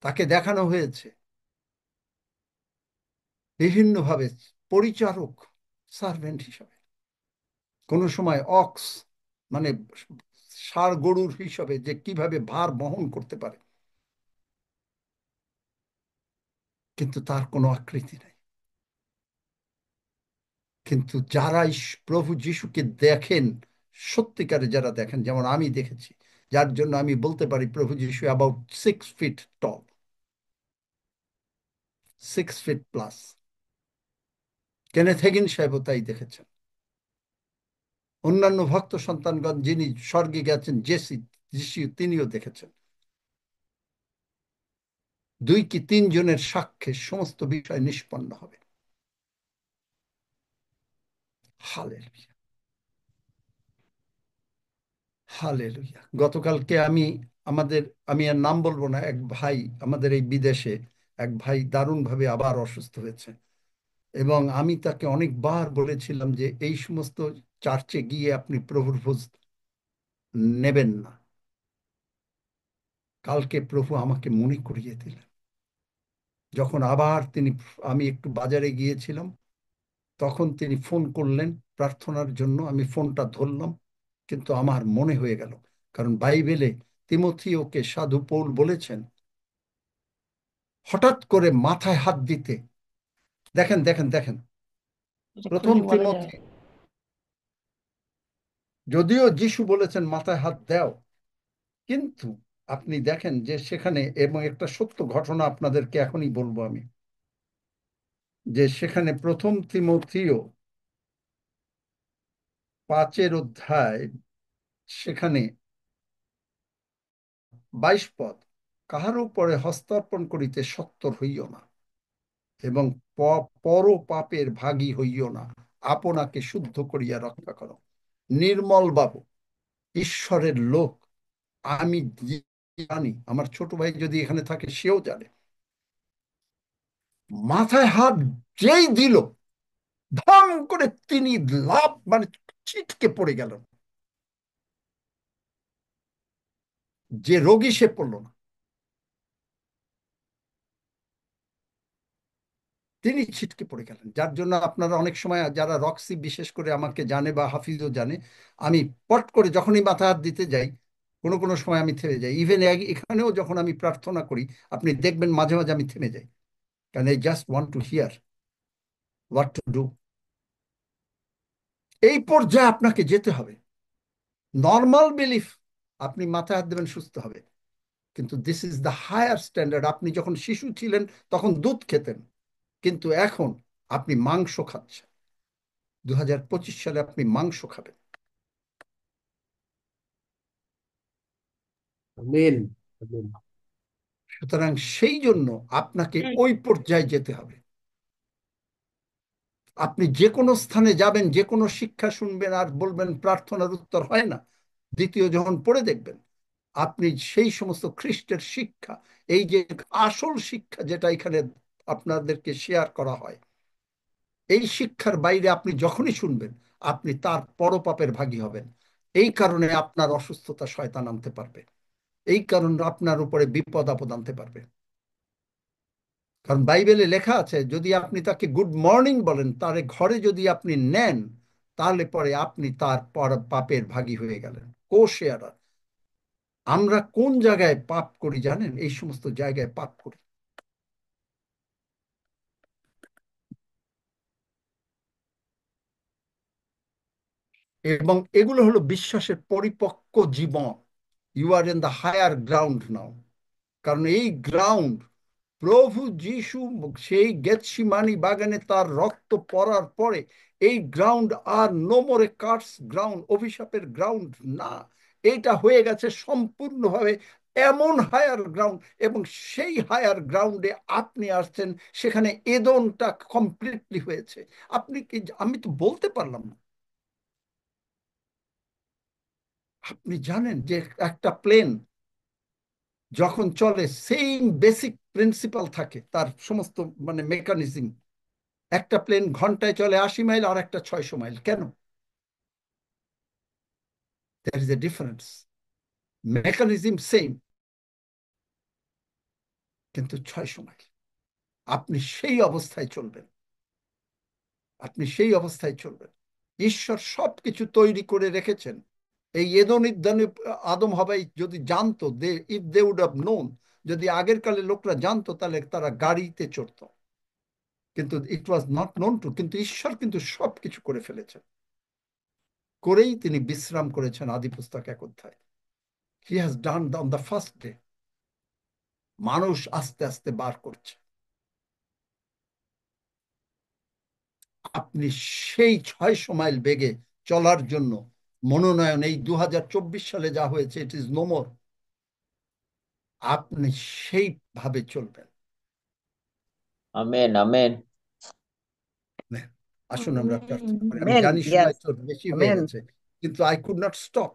তাকে দেখানো হয়েছে বিভিন্নভাবে পরিচারক, সার্ভেন্ট হিসাবে, কোন সময় অক্স মানে ষাঁড় গরুর হিসাবে, যে কিভাবে ভার বহন করতে পারে, কিন্তু তার কোনো আকৃতি নেই। কিন্তু যারা প্রভু যিশুকে দেখেন, সত্যিকারে যারা দেখেন, যেমন আমি দেখেছি, যার জন্য আমি বলতে পারি প্রভু যিশু about 6 feet tall, 6 feet plus. Kenneth Hagin সাহেবও তাই দেখেছেন। অন্যান্য ভক্ত সন্তানগণ যিনি স্বর্গে গেছেন, যিশু তিনিও দেখেছেন। 2 কি 3 জনের সাক্ষ্যে সমস্ত বিষয় নিষ্পন্ন হবে। Hallelujah, hallelujah. গতকালকে আমি আর নাম বলবো না, এক ভাই আমাদের এই বিদেশে, এক ভাই দারুণভাবে আবার অসুস্থ হয়েছে, এবং আমি তাকে অনেকবার বলেছিলাম যে এই সমস্ত চার্চে গিয়ে আপনি প্রভুর ভোজ নেবেন না। কালকে প্রভু আমাকে মনে করিয়ে দিলেন, যখন আবার আমি একটু বাজারে গিয়েছিলাম, তখন তিনি ফোন করলেন প্রার্থনার জন্য। আমি ফোনটা ধরলাম, কিন্তু আমার মনে হয়ে গেল, কারণ বাইবেলে তিমথিওকে সাধু পৌল বলেছেন হঠাৎ করে মাথায় হাত দিতে। দেখেন দেখেন দেখেন, প্রথম তিমথি, যদিও যিশু বলেছেন মাথায় হাত দাও, কিন্তু আপনি দেখেন যে সেখানে, এবং একটা সত্য ঘটনা আপনাদেরকে এখনই বলবো আমি, যে সেখানে প্রথম তিমথিও 5 অধ্যায়, সেখানে 22 পদ, কাহার উপরে হস্তার্পণ করিতে সত্তর হইও না, এবং পর পাপের ভাগী হইও না, আপনাকে শুদ্ধ করিয়া রক্ষা করো। নির্মল বাবু, ঈশ্বরের লোক, আমি জানি, আমার ছোট ভাই যদি এখানে থাকে সেও জানে, মাথায় হাত যেই দিল, ধম করে তিনি লাভ মানে ছিটকে পড়ে গেলেন। যে রোগী সে পড়ল না, তিনি ছিটকে পড়ে গেলেন। যার জন্য আপনারা অনেক সময়, যারা রক্সি বিশেষ করে আমাকে জানে বা হাফিজও জানে, আমি পট করে যখনই মাথা হাত দিতে যাই, কোনো কোনো সময় আমি থেমে যাই। ইভেন এখানেও যখন আমি প্রার্থনা করি, আপনি দেখবেন মাঝে মাঝে আমি থেমে যাই, কারণ I just want to here what to do. এই পর্যায়ে আপনাকে যেতে হবে। নর্মাল বিলিফ, আপনি মাথায় হাত দেবেন সুস্থ হবে, কিন্তু this is the higher standard. আপনি যখন শিশু ছিলেন তখন দুধ খেতেন, কিন্তু এখন আপনি মাংস খাচ্ছেন। 2025 সালে আপনি মাংস খাবেন। আমিন, আমিন। সুতরাং সেই জন্য আপনাকে ওই পর্যায়ে যেতে হবে। আপনি যে কোনো স্থানে যাবেন, যে কোনো শিক্ষা শুনবেন আর বলবেন প্রার্থনার উত্তর হয় না, দ্বিতীয় যখন পড়ে দেখবেন, আপনি সেই সমস্ত খ্রিস্টের শিক্ষা, এই যে আসল শিক্ষা যেটা এখানে আপনাদেরকে শেয়ার করা হয়, এই শিক্ষার বাইরে আপনি যখনই শুনবেন, আপনি তার পরপাপের ভাগী হবেন। এই কারণে আপনার অসুস্থতা শয়তান আনতে পারবে, এই কারণে আপনার উপরে বিপদ আপদ আনতে পারবে। কারণ বাইবেলে লেখা আছে, যদি আপনি তাকে গুড মর্নিং বলেন, তার ঘরে যদি আপনি নেন, তাহলে পরে আপনি তার পাপের ভাগী হয়ে গেলেন। কোশেয়ারা, আমরা কোন জায়গায় পাপ করি জানেন? এই সমস্ত জায়গায় পাপ করি। এবং এগুলো হলো বিশ্বাসের পরিপক্ক জীবন। You are in the higher ground now. কারণ এই গ্রাউন্ড, প্রভু যিশু সেই গেতসিমানি বাগানে তার রক্ত পড়ার পরে, এই গ্রাউন্ড আর no more a curse ground, অভিশাপের গ্রাউন্ড না। এটা হয়ে গেছে সম্পূর্ণভাবে এমন হায়ার গ্রাউন্ড, এবং সেই হায়ার গ্রাউন্ডে আপনি আসছেন, সেখানে এদনটা কমপ্লিটলি হয়েছে। আপনি কি, আমি তো বলতে পারলাম না। আপনি জানেন যে একটা প্লেন যখন চলে সেম বেসিক প্রিন্সিপাল থাকে তার সমস্ত মানে মেকানিজম। একটা প্লেন ঘন্টায় চলে 80 মাইল, আর একটা 600 মাইল। কেন? there is a difference, mechanism same, কিন্তু 600 মাইল। আপনি সেই অবস্থায় চলবেন, আপনি সেই অবস্থায় চলবেন। ঈশ্বর সবকিছু তৈরি করে রেখেছেন। এই এদন ইদানে আদম হাবাই যদি জানতো, they if they would have known, যদি আগের কালে লোকরা জানতো, তাহলে তারা গাড়িতে চড়তো, কিন্তু ইট ওয়াজ নট নোন টু। কিন্তু ঈশ্বর কিন্তু সবকিছু করে ফেলেছেন, করেই তিনি বিশ্রাম করেছেন। আদি পুস্তক 1 অধ্যায়, he has done on the first day. মানুষ আস্তে আস্তে বার করছে। আপনি সেই 600 মাইল বেগে চলার জন্য মনোনয়ন এই 2024 সালে যা হয়েছে, ইট ইজ নো মোর। আপনি সেইভাবে চলবেন। Amen. Amen. আসুন আমরা প্রার্থনা করি। আমি Amen. জানি Yes. সময় তো বেশি হয়ে Amen. গেছে, কিন্তু আই কুড নট স্টপ।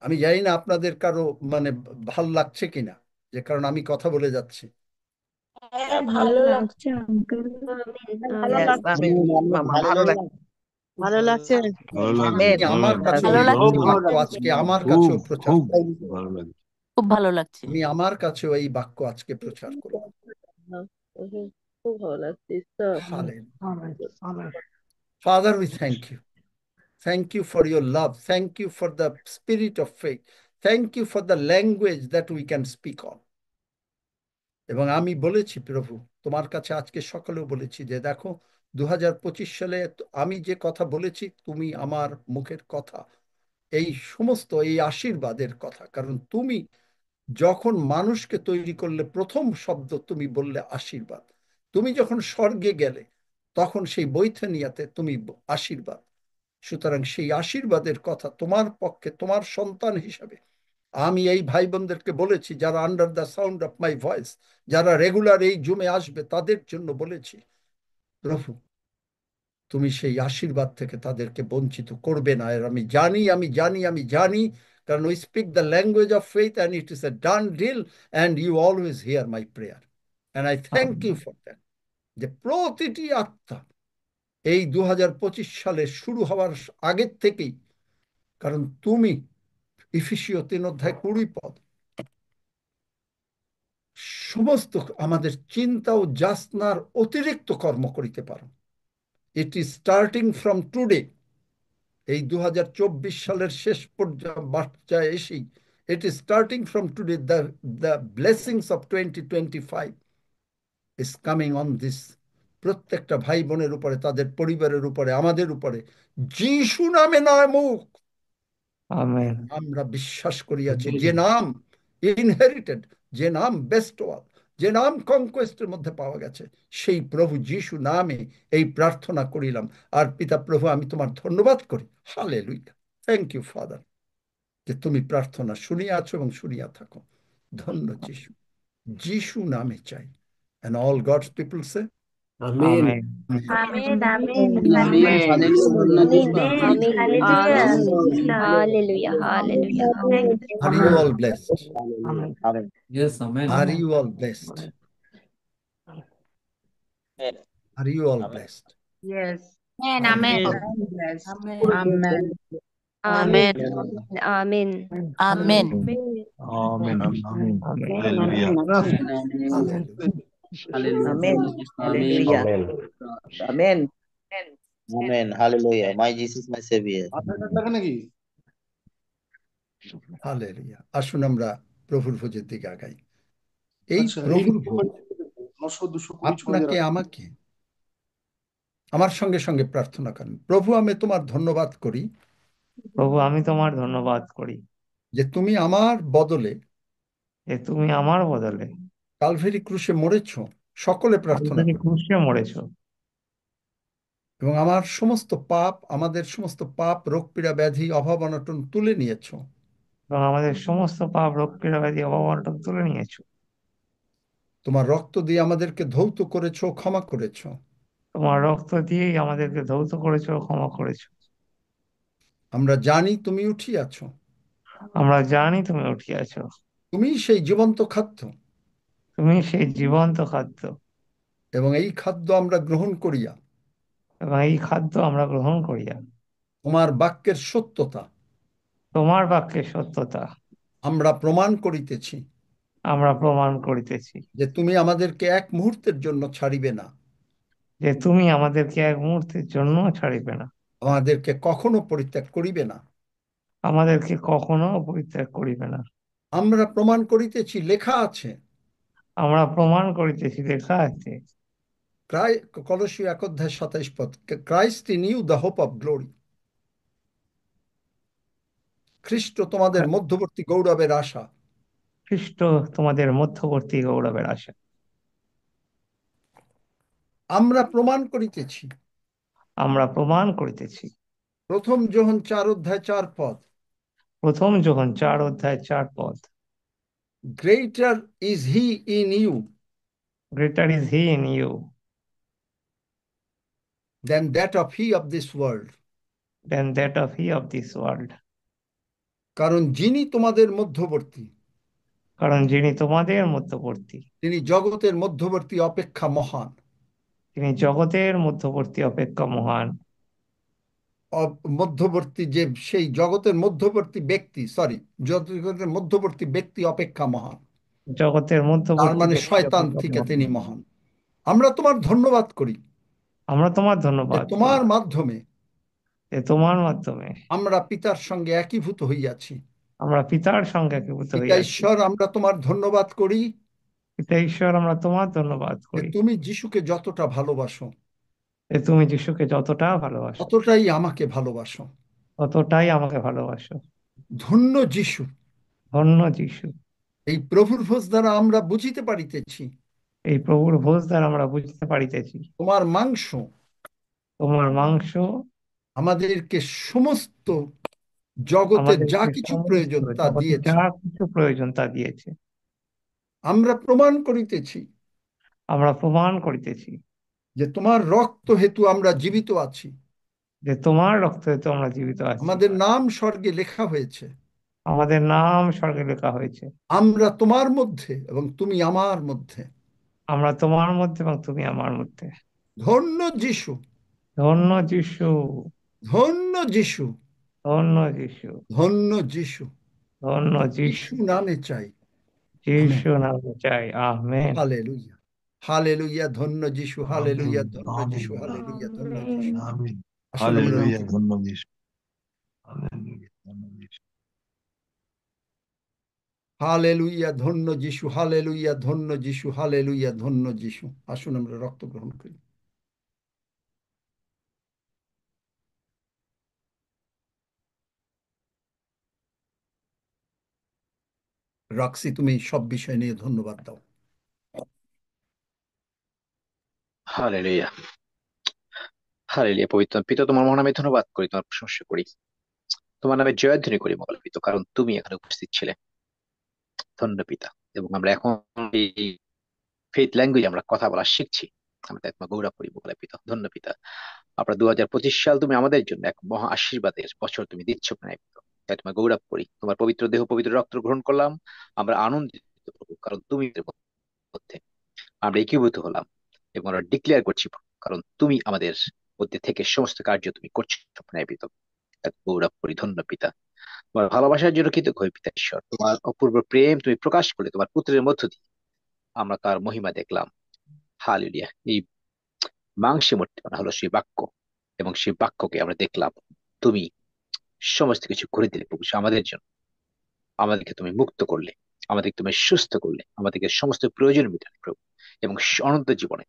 আমি জানি না আপনাদের কারো মানে ভাল লাগছে কিনা, যে কারণ আমি কথা বলে যাচ্ছি। হ্যাঁ, ভালো লাগছে আঙ্কেল। ভালো Yes. লাগছে। Amen. মামা ভালো লাগে। ভালো লাগছে। ভালো লাগছে, Amen. আমি ভালো আমার লাগছে, কাছে ভালো ওই লাগছে। বাক্য আজকে আমার খুব কাছেও প্রচার খুব করব। ভালো লাগছে। খুব ভালো লাগছে। আমি আমার কাছেও এই বাক্য আজকে প্রচার করব। খুব ভালো লাগছে ঈশ্বর। Hallelujah. Father, we thank you. Thank you for your love. Thank you for the spirit of faith. Thank you for the language that we can speak on. এবং আমি বলেছি প্রভু তোমার কাছে আজকে সকালেও বলেছি যে দেখো 2025 সালে আমি যে কথা বলেছি, তুমি আমার মুখের কথা, এই সমস্ত এই আশীর্বাদের কথা। কারণ তুমি যখন মানুষকে তৈরি করলে, প্রথম শব্দ তুমি বললে আশীর্বাদ। তুমি যখন স্বর্গে গেলে, তখন সেই বৈথানিয়াতে তুমি আশীর্বাদ। সুতরাং সেই আশীর্বাদের কথা তোমার পক্ষে, তোমার সন্তান হিসাবে আমি এই ভাই বোনদেরকে বলেছি, যারা under the sound of my voice, যারা রেগুলার এই জুমে আসবে, তাদের জন্য বলেছি প্রভু তুমি সেই আশীর্বাদ থেকে তাদেরকে বঞ্চিত করবে না। আর আমি জানি, আমি জানি, আমি জানি, কারণ we speak the language of faith and it is a done deal, and you always hear my prayer, and I thank you for that. যে প্রতিটি আত্মা এই 2025 সালে শুরু হওয়ার আগের থেকেই, কারণ তুমি ইফিসীয় 3 অধ্যায় 20 পদ সমস্ত আমাদের চিন্তা ও যাতনার অতিরিক্ত কর্ম করিতে পারো। It is starting from today, এই 2024 সালের শেষ পর্যায়ে এসেই, it is starting from today, the blessings of 2025 is coming on this প্রত্যেকটা ভাই বোনের উপরে, তাদের পরিবারের উপরে, আমাদের উপরে। যিশু নামে নয় মুখ, আমেন। আমরা বিশ্বাস করিয়াছি যে নাম ইনহেরিটেড, যে নাম বেস্টওয়াল, যে নাম কনকোয়েস্টের মধ্যে পাওয়া গেছে, সেই প্রভু যিশু নামে এই প্রার্থনা করিলাম। আর পিতা প্রভু, আমি তোমার ধন্যবাদ করি। হালেলুয়া। থ্যাংক ইউ ফাদার, যে তুমি প্রার্থনা শুনিয়া আছো এবং শুনিয়া থাকো। ধন্য যিশু, যিশু নামে চাই। And all God's people say, Amin. Amen. Amen, amen, Amin. hallelujah, hallelujah, বন্যা দিবা। amen, hallelujah, Hallelujah, hallelujah. thank are you all blessed? Amen. Yes, amen. Are you all blessed? Are you all Amen. blessed? yes, Amen. yes, Amen. amen, Amen. Amen. Amen, amen, amen. Hallelujah, Hallelujah. Amen. Hallelujah. Hallelujah. Amen. Amen. Hallelujah. My Jesus, my Savior. Hallelujah. আসুন আমরা প্রভুর ভোজের দিকে আগাই। এই প্রভুর ভোজ আপনাকে আমাকে আমার সঙ্গে সঙ্গে প্রার্থনা করেন। প্রভু, আমি তোমার ধন্যবাদ করি প্রভু, আমি তোমার ধন্যবাদ করি যে তুমি আমার বদলে যে তুমি আমার বদলে কালভারি ক্রুশে মরেছ। সকলে প্রার্থনা কালভারি করি। ক্রুশে মরেছো এবং আমার সমস্ত পাপ, আমাদের সমস্ত পাপ, রোগ পীড়া, ব্যাধি, অভাব অনটন তুলে নিয়েছ। এবং আমাদের সমস্ত পাপ রোগ পীড়া ব্যাধি অভাব-অনটন তুলে নিয়েছো। তোমার রক্ত দিয়ে আমাদেরকে ধৌত করেছো, ক্ষমা করেছো। তোমার রক্ত দিয়েই আমাদেরকে ধৌত করেছো, ক্ষমা করেছো। আমরা জানি তুমি উঠিয়াছো। আমরা জানি তুমি উঠিয়াছো। তুমি সেই জীবন্ত খাদ্য, তুমি সেই জীবন্ত খাদ্য, এবং এই খাদ্য আমরা গ্রহণ করিয়া এবং এই খাদ্য আমরা গ্রহণ করিয়া তোমার বাক্যের সত্যতা তোমার বাক্যের সত্যতা আমরা প্রমাণ করিতেছি আমরা প্রমাণ করিতেছি যে তুমি আমাদেরকে এক মুহূর্তের জন্য ছাড়িবে না, যে তুমি আমাদেরকে এক মুহূর্তের জন্য ছাড়িবে না, আমাদেরকে কখনো পরিত্যাগ করিবে না। আমাদেরকে কখনো পরিত্যাগ করিবে না। আমরা প্রমাণ করিতেছি, লেখা আছে, আমরা প্রমাণ করিতেছি, লেখা আছে, কলসীয় 1:27 Christ in you the hope of glory. খ্রিস্ট তোমাদের মধ্যবর্তী গৌরবের আশা। খ্রিস্ট তোমাদের মধ্যবর্তী গৌরবের আশা। আমরা প্রমাণ করিতেছি, আমরা প্রমাণ করিতেছি। প্রথম যোহন 4:4 প্রথম যোহন 4:4 greater is he in you greater is he in you than that of he of this world. Than that of he of this world. কারণ যিনি তোমাদের মধ্যবর্তী, কারণ যিনি তোমাদের মধ্যবর্তী, তিনি জগতের মধ্যবর্তী অপেক্ষা মহান। তিনি জগতের মধ্যবর্তী অপেক্ষা মহান। মধ্যবর্তী যে সেই জগতের মধ্যবর্তী ব্যক্তি, জগতের মধ্যবর্তী ব্যক্তি অপেক্ষা মহান। জগতের তার মধ্যবর্তী মানে ব্যক্তি শয়তান অপেক্ষা থেকে মহান। তিনি মহান। আমরা তোমার ধন্যবাদ করি আমরা তোমার যে ধন্যবাদ তোমার করি মাধ্যমে যে তোমার মাধ্যমে আমরা পিতার সঙ্গে একীভূত হইয়াছি। আমরা পিতার সঙ্গে একীভূত পিতা হইয়াছি। ঈশ্বর, আমরা তোমার ধন্যবাদ করি পিতা ঈশ্বর, আমরা তোমার ধন্যবাদ যে করি তুমি যিশুকে যতটা ভালোবাসো, যে তুমি যিশুকে যতটা ভালোবাসো, ততটাই আমাকে ভালোবাসো। ততটাই আমাকে ভালোবাসো। ধন্য যিশু, ধন্য যিশু। এই প্রভুর ভোজ দ্বারা আমরা বুঝিতে পারিতেছি, এই প্রভুর ভোজ দ্বারা আমরা বুঝতে পারিতেছি, তোমার মাংস তোমার মাংস আমাদেরকে সমস্ত জগতের যা আমাদেরকে কিছু সমস্ত প্রয়োজন তা জগতে দিয়েছে। যা কিছু প্রয়োজন তা দিয়েছে। আমরা প্রমাণ করিতেছি আমরা প্রমাণ করিতেছি যে তোমার রক্ত হেতু আমরা জীবিত আছি, যে তোমার রক্তে তো আমরা জীবিত আছি। আমাদের নাম স্বর্গে লেখা হয়েছে, আমাদের নাম স্বর্গে লেখা হয়েছে। আমরা তোমার মধ্যে এবং তুমি আমার মধ্যে। আমরা তোমার মধ্যে এবং তুমি আমার মধ্যে। ধন্য যিশু, ধন্য যিশু, ধন্য যিশু, ধন্য যিশু, ধন্য যিশু। ধন্য যিশু যিশু। নামে চাই, যিশু নামে চাই, আমেন। Hallelujah, hallelujah. ধন্য যিশু, হালেলুয়া, আমিন ধন্য যিশু, আমিন হালেলুয়া, ধন্য যিশু। আমিন। আসুন আমরা হালেলুয়া, রক্ত ধন্য যিশু। হালেলুয়া, ধন্য যিশু। হালেলুয়া, ধন্য যিশু, হালেলুয়া, ধন্য যিশু, হালেলুয়া, ধন্য যিশু। আসুন আমরা রক্ত গ্রহণ করি। রক্সি, তুমি সব বিষয় নিয়ে ধন্যবাদ দাও। Hallelujah, hallelujah. পবিত্র পিতা, তোমার মহানামে ধন্যবাদ করি, তোমার প্রশংসা করি, তোমার নামে জয়ধ্বনি করি মঙ্গল পিতা, কারণ তুমি এখানে উপস্থিত ছিলে। ধন্য পিতা। এবং আমরা এখন এই ফেথ ল্যাঙ্গুয়েজ আমরা কথা বলা শিখছি, আমরা তাই তোমার গৌরব করি মঙ্গল পিতা। ধন্য পিতা, আপনার 2025 সাল তুমি আমাদের জন্য এক মহা আশীর্বাদের বছর তুমি দিচ্ছ প্রায় পিতা, তাই তোমার গৌরব করি। তোমার পবিত্র দেহ পবিত্র রক্ত গ্রহণ করলাম, আমরা আনন্দিত প্রভু, কারণ তুমি এর মধ্যে আমরা একীভূত হলাম এবং আমরা ডিক্লেয়ার করছি কারণ তুমি আমাদের মধ্যে থেকে সমস্ত কার্য তুমি করছো প্রায় পিতা, তাই গৌরব করি। ধন্য পিতা, তোমার ভালোবাসার জন্য কৃতজ্ঞ হই পিতা ঈশ্বর। তোমার অপূর্ব প্রেম তুমি প্রকাশ করলে তোমার পুত্রের মধ্য দিয়ে, আমরা তার মহিমা দেখলাম। হালেলুয়া। এই মাংসে মূর্তিমান হলো সেই বাক্য, এবং সেই বাক্যকে আমরা দেখলাম তুমি সমস্ত কিছু করে দিলে প্রভু আমাদের জন্য। আমাদেরকে তুমি মুক্ত করলে, আমাদেরকে তুমি সুস্থ করলে, আমাদেরকে সমস্ত প্রয়োজন মেটালে প্রভু, এবং অনন্ত জীবনে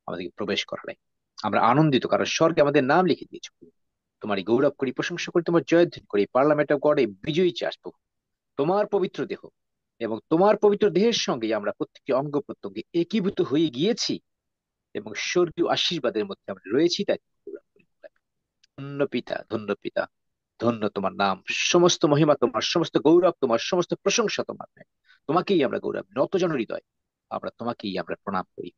আমাদেরকে প্রবেশ করালে। আমরা আনন্দিত, কারণ স্বর্গে আমাদের নাম লিখে দিয়েছো। তোমার গৌরব করি, প্রশংসা করি, তোমার জয়ধ্বনি করি। পার্লামেন্ট অফ গড, বিজয়ী চাষ প্রভু, তোমার পবিত্র দেহ এবং তোমার পবিত্র দেহের সঙ্গে আমরা প্রত্যেকটি অঙ্গ প্রত্যঙ্গে একীভূত হয়ে গিয়েছি এবং স্বর্গীয় আশীর্বাদের মধ্যে আমরা রয়েছি, তাই গৌরব করি। ধন্য পিতা, ধন্য পিতা, ধন্য তোমার নাম, সমস্ত মহিমা তোমার, সমস্ত গৌরব তোমার, সমস্ত প্রশংসা তোমার। তোমাকেই আমরা গৌরব, নতজন হৃদয় আমরা তোমাকেই আমরা প্রণাম করি।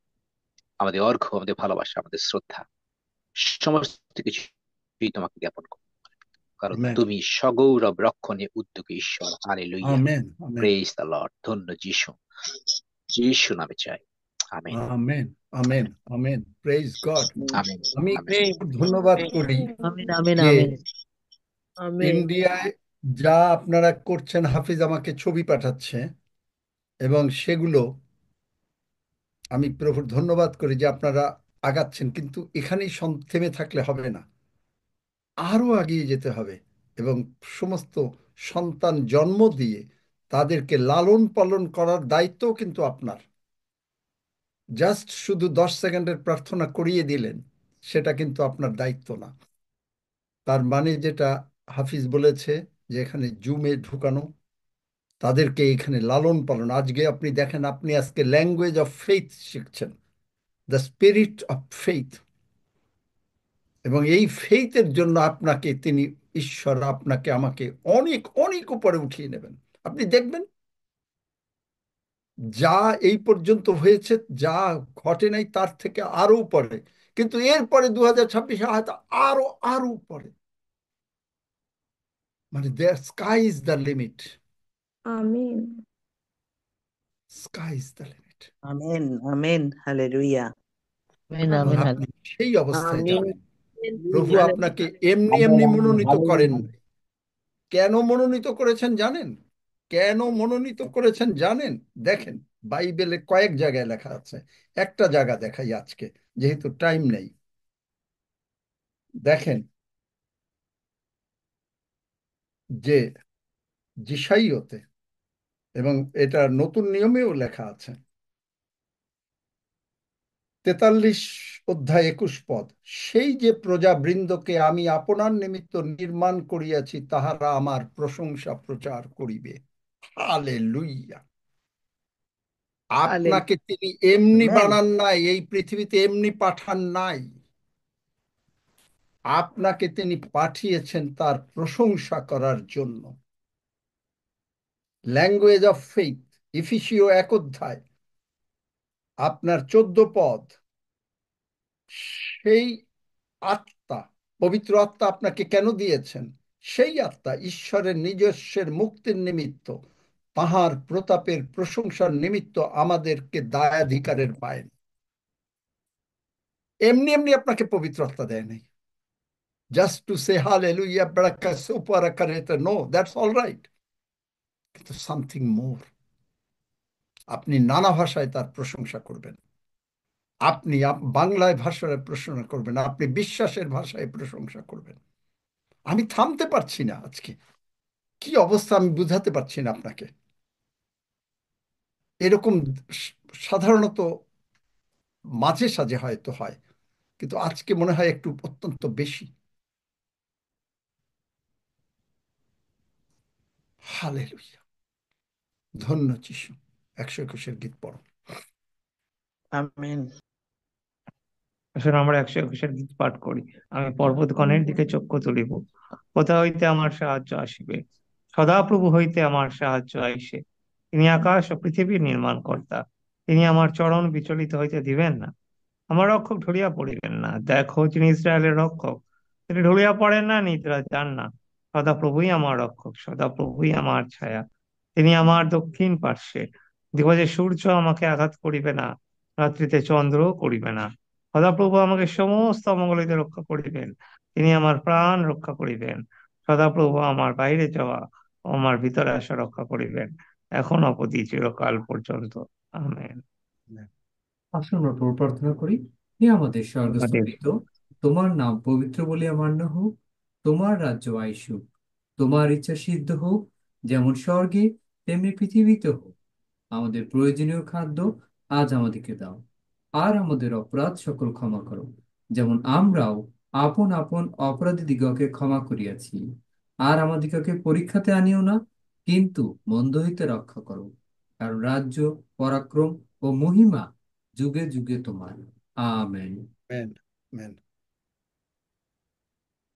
আমাদের অর্ঘ্য, আমাদের ভালোবাসা, আমাদের শ্রদ্ধা, সমস্ত কিছুই তোমাকে জ্ঞাপন করি, কারণ আমেন, তুমি সগৌরব রক্ষণে উদ্যোগী ঈশ্বর। Hallelujah, amen, amen, praise the Lord. ধন্য যিশু, যিশু নামে চাই। Amen, amen, amen, amen, praise God. Amen, আমি আমেন। ধন্যবাদ করি আমিন আমিন যে আমিন আমিন ইন্ডিয়ায় যা আপনারা করছেন, হাফিজ আমাকে ছবি পাঠাচ্ছে এবং সেগুলো আমি প্রভুর ধন্যবাদ করি যে আপনারা আগাচ্ছেন, কিন্তু এখানেই থেমে থাকলে হবে না, আরো এগিয়ে যেতে হবে এবং সমস্ত সন্তান জন্ম দিয়ে তাদেরকে লালন পালন করার দায়িত্বও কিন্তু আপনার। জাস্ট শুধু 10 সেকেন্ডের প্রার্থনা করিয়ে দিলেন, সেটা কিন্তু আপনার দায়িত্ব না। তার মানে যেটা হাফিজ বলেছে যে এখানে জুমে ঢুকানো, তাদেরকে এখানে লালন পালন। আজকে আপনি দেখেন, আপনি আজকে ল্যাঙ্গুয়েজ অফ ফেইথ শিখছেন, দ্য স্পিরিট অফ ফেইথ, এবং এই ফেইথের জন্য আপনাকে তিনি, ঈশ্বর আপনাকে আমাকে অনেক অনেক উপরে উঠিয়ে নেবেন। আপনি দেখবেন যা এই পর্যন্ত হয়েছে, যা ঘটে নাই তার থেকে আরো উপরে, কিন্তু এরপরে 2026 হয়তো আরো আরো উপরে। মানে sky is the limit, Amin sky is the limit. Amen. Amen. Hallelujah. আমিন এবং আমিন আপনি সেই অবস্থায় আমিন যাবেন। প্রভু আপনাকে এমনি আমেন, এমনি আমেন, মনোনীত করেন হালেলুয়া। নাই। কেন মনোনীত করেছেন জানেন? কেন মনোনীত করেছেন জানেন? দেখেন, বাইবেলে কয়েক জায়গায় লেখা আছে। একটা জায়গা দেখাই আজকে, যেহেতু টাইম নেই। দেখেন যে যিশাইয়তে, এবং এটা নতুন নিয়মেও লেখা আছে, 43 অধ্যায় 21 পদ, সেই যে প্রজাবৃন্দকে আমি আপনার নিমিত্ত নির্মাণ করিয়াছি, তাহারা আমার প্রশংসা প্রচার করিবে। হালেলুইয়া। আপনাকে তিনি এমনি Amen. বানান নাই, এই পৃথিবীতে এমনি পাঠান নাই। আপনাকে তিনি পাঠিয়েছেন তার প্রশংসা করার জন্য। ল্যাঙ্গুয়েজ অফ ফেইথ, ইফিসীয় 1 অধ্যায় আপনার 14 পদ, সেই আত্মা, পবিত্র আত্মা আপনাকে কেন দিয়েছেন? সেই আত্মা ঈশ্বরের নিজস্বের মুক্তির নিমিত্ত, তাহার প্রতাপের প্রশংসার নিমিত্ত আমাদেরকে দায়াধিকারের পায়। এমনি এমনি আপনাকে পবিত্র আত্মা দেয় নাই, জাস্ট টু সে হালেলুইয়া ব্রাকা সুপারা কারেতা। নো, দ্যাটস অল রাইট, কিন্তু সামথিং মোর। আপনি নানা ভাষায় তার প্রশংসা করবেন, আপনি বাংলায় ভাষায় প্রশংসা করবেন, আপনি বিশ্বাসের ভাষায় প্রশংসা করবেন। আমি থামতে পারছি না আজকে, কি অবস্থা আমি বুঝাতে পারছি না আপনাকে। এরকম সাধারণত মাঝে সাঝে হয়তো হয়, কিন্তু আজকে মনে হয় একটু অত্যন্ত বেশি। হালেলুইয়া, ধন্য যিশু। 121 গীত পড়ো। Amen. আসলে আমরা 121 গীত পাঠ করি। আমি পর্বতগণের দিকে চক্ষু তুলিব, কোথা হইতে আমার সাহায্য আসিবে? সদাপ্রভু হইতে আমার সাহায্য আইসে। তিনি আকাশ ও পৃথিবীর নির্মাণ কর্তা। তিনি আমার চরণ বিচলিত হইতে দিবেন না। আমার রক্ষক ঢলিয়া পড়িবেন না। দেখো, তিনি ইসরায়েলের রক্ষক, তিনি ঢলিয়া পড়েন না, নিদ্রা যান না। সদাপ্রভুই আমার রক্ষক, সদাপ্রভুই আমার ছায়া। তিনি আমার দক্ষিণ পার্শ্বে। দিবসে সূর্য আমাকে আঘাত করিবে না, রাত্রিতে চন্দ্রও করিবে না। সদাপ্রভু আমাকে সমস্ত অমঙ্গল হইতে রক্ষা করিবেন। তিনি আমার প্রাণ রক্ষা করিবেন। সদাপ্রভু আমার বাইরে যাওয়া ও আমার ভিতরে আসা রক্ষা করিবেন, এখন অবধি চিরকাল পর্যন্ত। আমেন। আসুন আমরা প্রভু প্রার্থনা করি। হে আমাদের স্বর্গস্থ আমাদের পিতা, তোমার নাম পবিত্র বলিয়া মান্য হোক, তোমার রাজ্য আইসুক, তোমার ইচ্ছা সিদ্ধ হোক, যেমন স্বর্গে তেমনি পৃথিবীতে হোক। আমাদের প্রয়োজনীয় খাদ্য আজ আমাদেরকে দাও, আর আমাদের অপরাধ সকল ক্ষমা করো, যেমন আমরাও আপন আপন অপরাধীদিগকে ক্ষমা করিয়াছি। আর আমাদিগকে পরীক্ষাতে আনিও না, কিন্তু মন্দ হইতে রক্ষা করো, কারণ রাজ্য, পরাক্রম ও মহিমা যুগে যুগে তোমার। আমেন। Amen, amen.